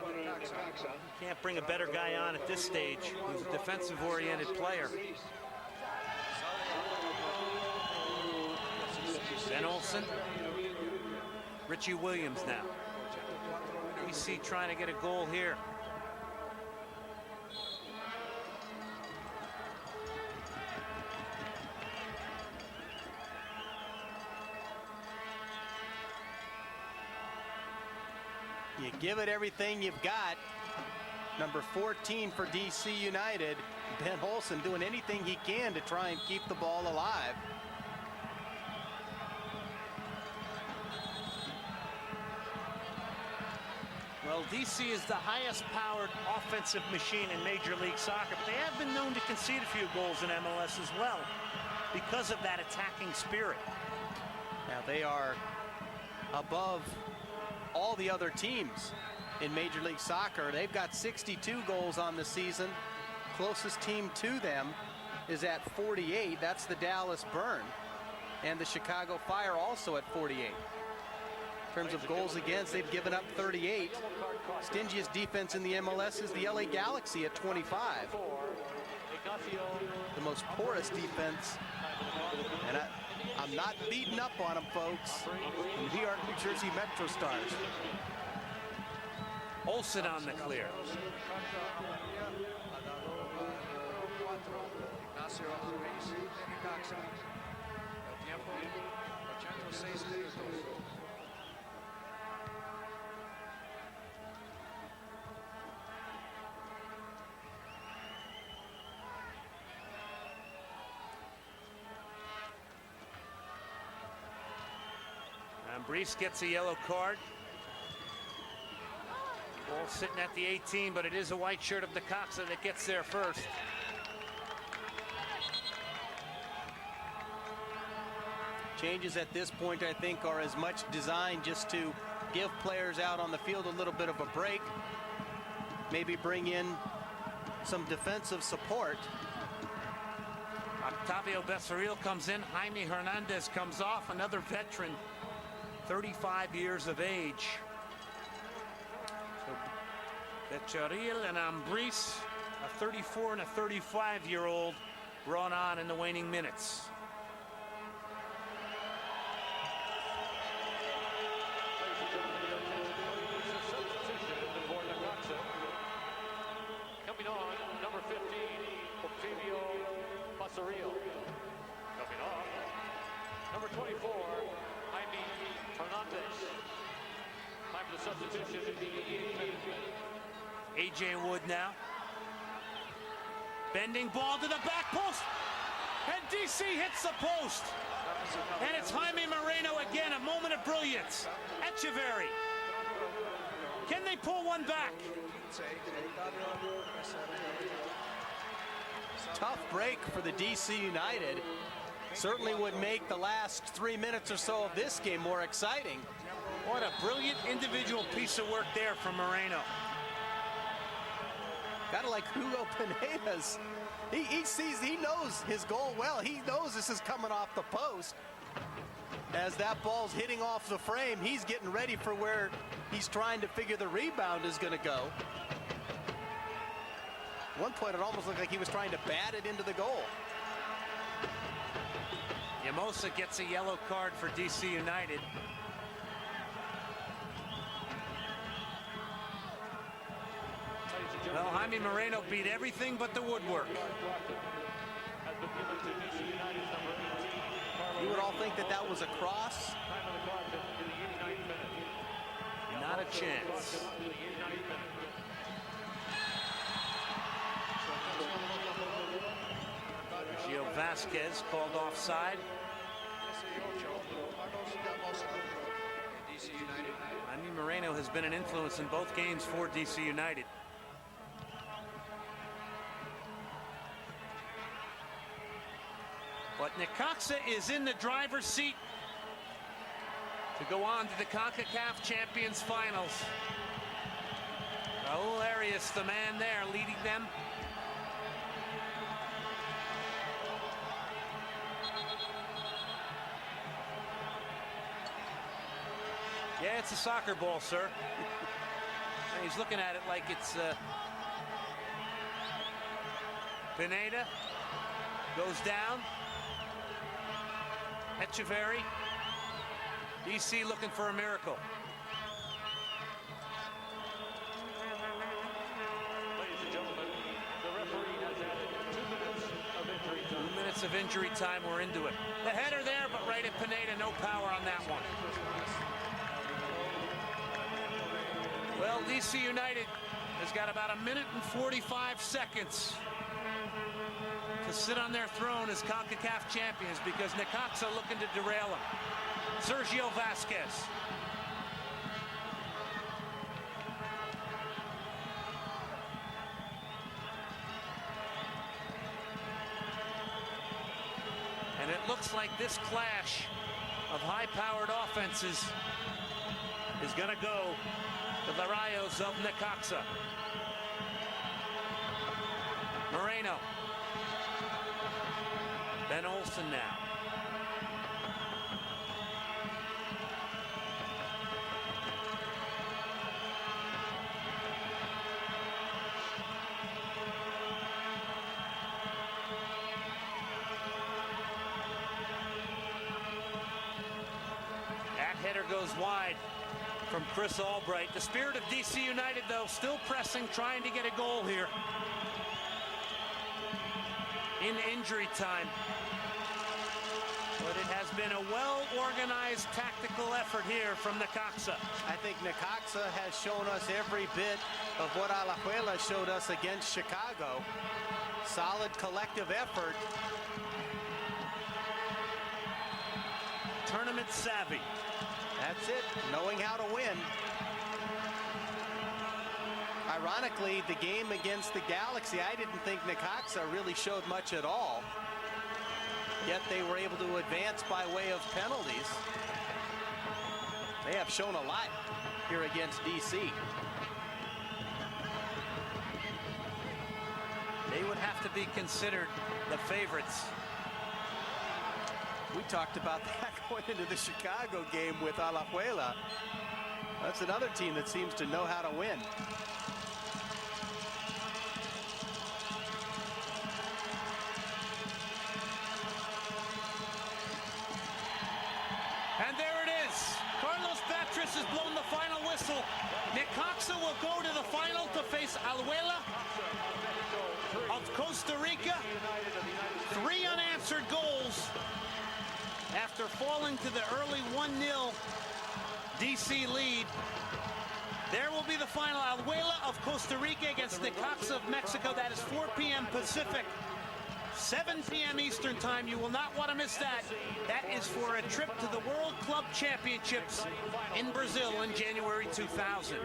can't bring a better guy on at this stage who's a defensive-oriented player. Ben Olsen, Richie Williams now. DC trying to get a goal here. You give it everything you've got. Number 14 for DC United, Ben Olsen, doing anything he can to try and keep the ball alive. Well, DC is the highest powered offensive machine in Major League Soccer, but they have been known to concede a few goals in MLS as well because of that attacking spirit. Now they are above all the other teams in Major League Soccer. They've got 62 goals on the season. Closest team to them is at 48. That's the Dallas Burn. And the Chicago Fire also at 48. In terms of goals against, they've given up 38. Stingiest defense in the MLS is the LA Galaxy at 25. The most porous defense. And I'm not beating up on them, folks. The New York, New Jersey Metro Stars. Olsen on the clear. Ignacio Ambriz de Necaxa. El tiempo, 86 minutos. Ambriz gets a yellow card. Ball sitting at the 18, but it is a white shirt of Necaxa that gets there first. Changes at this point, I think, are as much designed just to give players out on the field a little bit of a break. Maybe bring in some defensive support. Octavio Becerril comes in. Jaime Hernandez comes off, another veteran, 35 years of age. So Becerril and Ambriz, a 34 and a 35-year-old, brought on in the waning minutes. Coming on, number 15, Octavio Becerril. Coming on, number 24, Jaime Hernandez. Time for the substitution in the 88th minute. A.J. Wood now. Bending ball to the back post. And DC hits the post. And it's Jaime Moreno again, a moment of brilliance. Echeverri. Can they pull one back? Tough break for the DC United. Certainly would make the last 3 minutes or so of this game more exciting. What a brilliant individual piece of work there from Moreno. Kind of like Hugo Pineda's. He knows his goal well. He knows this is coming off the post. As that ball's hitting off the frame, he's getting ready for where he's trying to figure the rebound is going to go. At one point, it almost looked like he was trying to bat it into the goal. Llamosa gets a yellow card for DC United. Well, Jaime Moreno beat everything but the woodwork. You would all think that that was a cross. Not a chance. Gio Vasquez called offside. Jaime Moreno has been an influence in both games for DC United. But Necaxa is in the driver's seat to go on to the CONCACAF Champions Finals. Raul Arias, the man there, leading them. Yeah, it's a soccer ball, sir. He's looking at it like it's Pineda goes down. Echeverri. DC looking for a miracle. Ladies and gentlemen, the referee has added 2 minutes of injury time. 2 minutes of injury time, we're into it. The header there, but right at Pineda, no power on that one. Well, DC United has got about 1 minute and 45 seconds to sit on their throne as CONCACAF champions because Necaxa looking to derail them. Sergio Vasquez. And it looks like this clash of high-powered offenses is going to go to the Rayos of Necaxa. Moreno. Ben Olsen now. That header goes wide from Chris Albright. The spirit of DC United, though, still pressing, trying to get a goal here in injury time. But it has been a well-organized tactical effort here from Necaxa. I think Necaxa has shown us every bit of what Alajuela showed us against Chicago. Solid collective effort. Tournament savvy. That's it, knowing how to win. Ironically, the game against the Galaxy, I didn't think Necaxa really showed much at all. Yet they were able to advance by way of penalties. They have shown a lot here against DC. They would have to be considered the favorites. We talked about that going into the Chicago game with Alajuela. That's another team that seems to know how to win. And there it is. Carlos Batres has blown the final whistle. Necaxa will go to the final to face Alajuela of Costa Rica. 3 unanswered goals after falling to the early 1-0 DC lead. There will be the final. Alajuela of Costa Rica against Necaxa of Mexico. That is 4 p.m. Pacific, 7 p.m. Eastern time. You will not want to miss that. That is for a trip to the World Club Championships in Brazil in January 2000.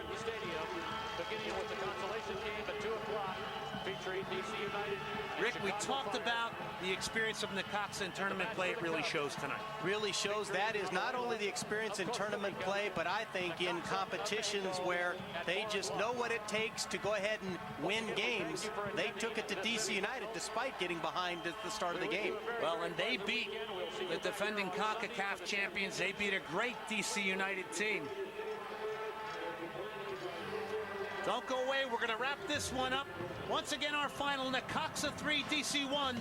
Beginning with the consolation game at 2 o'clock, featuring DC United. Rick, we talked about the experience of Necaxa in tournament play. It really shows tonight. Really shows that is not only the experience in tournament play, but I think in competitions where they just know what it takes to go ahead and win games. They took it to DC United despite getting behind at the start of the game. Well, and they beat the defending CONCACAF champions. They beat a great DC United team. Don't go away. We're going to wrap this one up. Once again, our final, Necaxa 3, DC 1.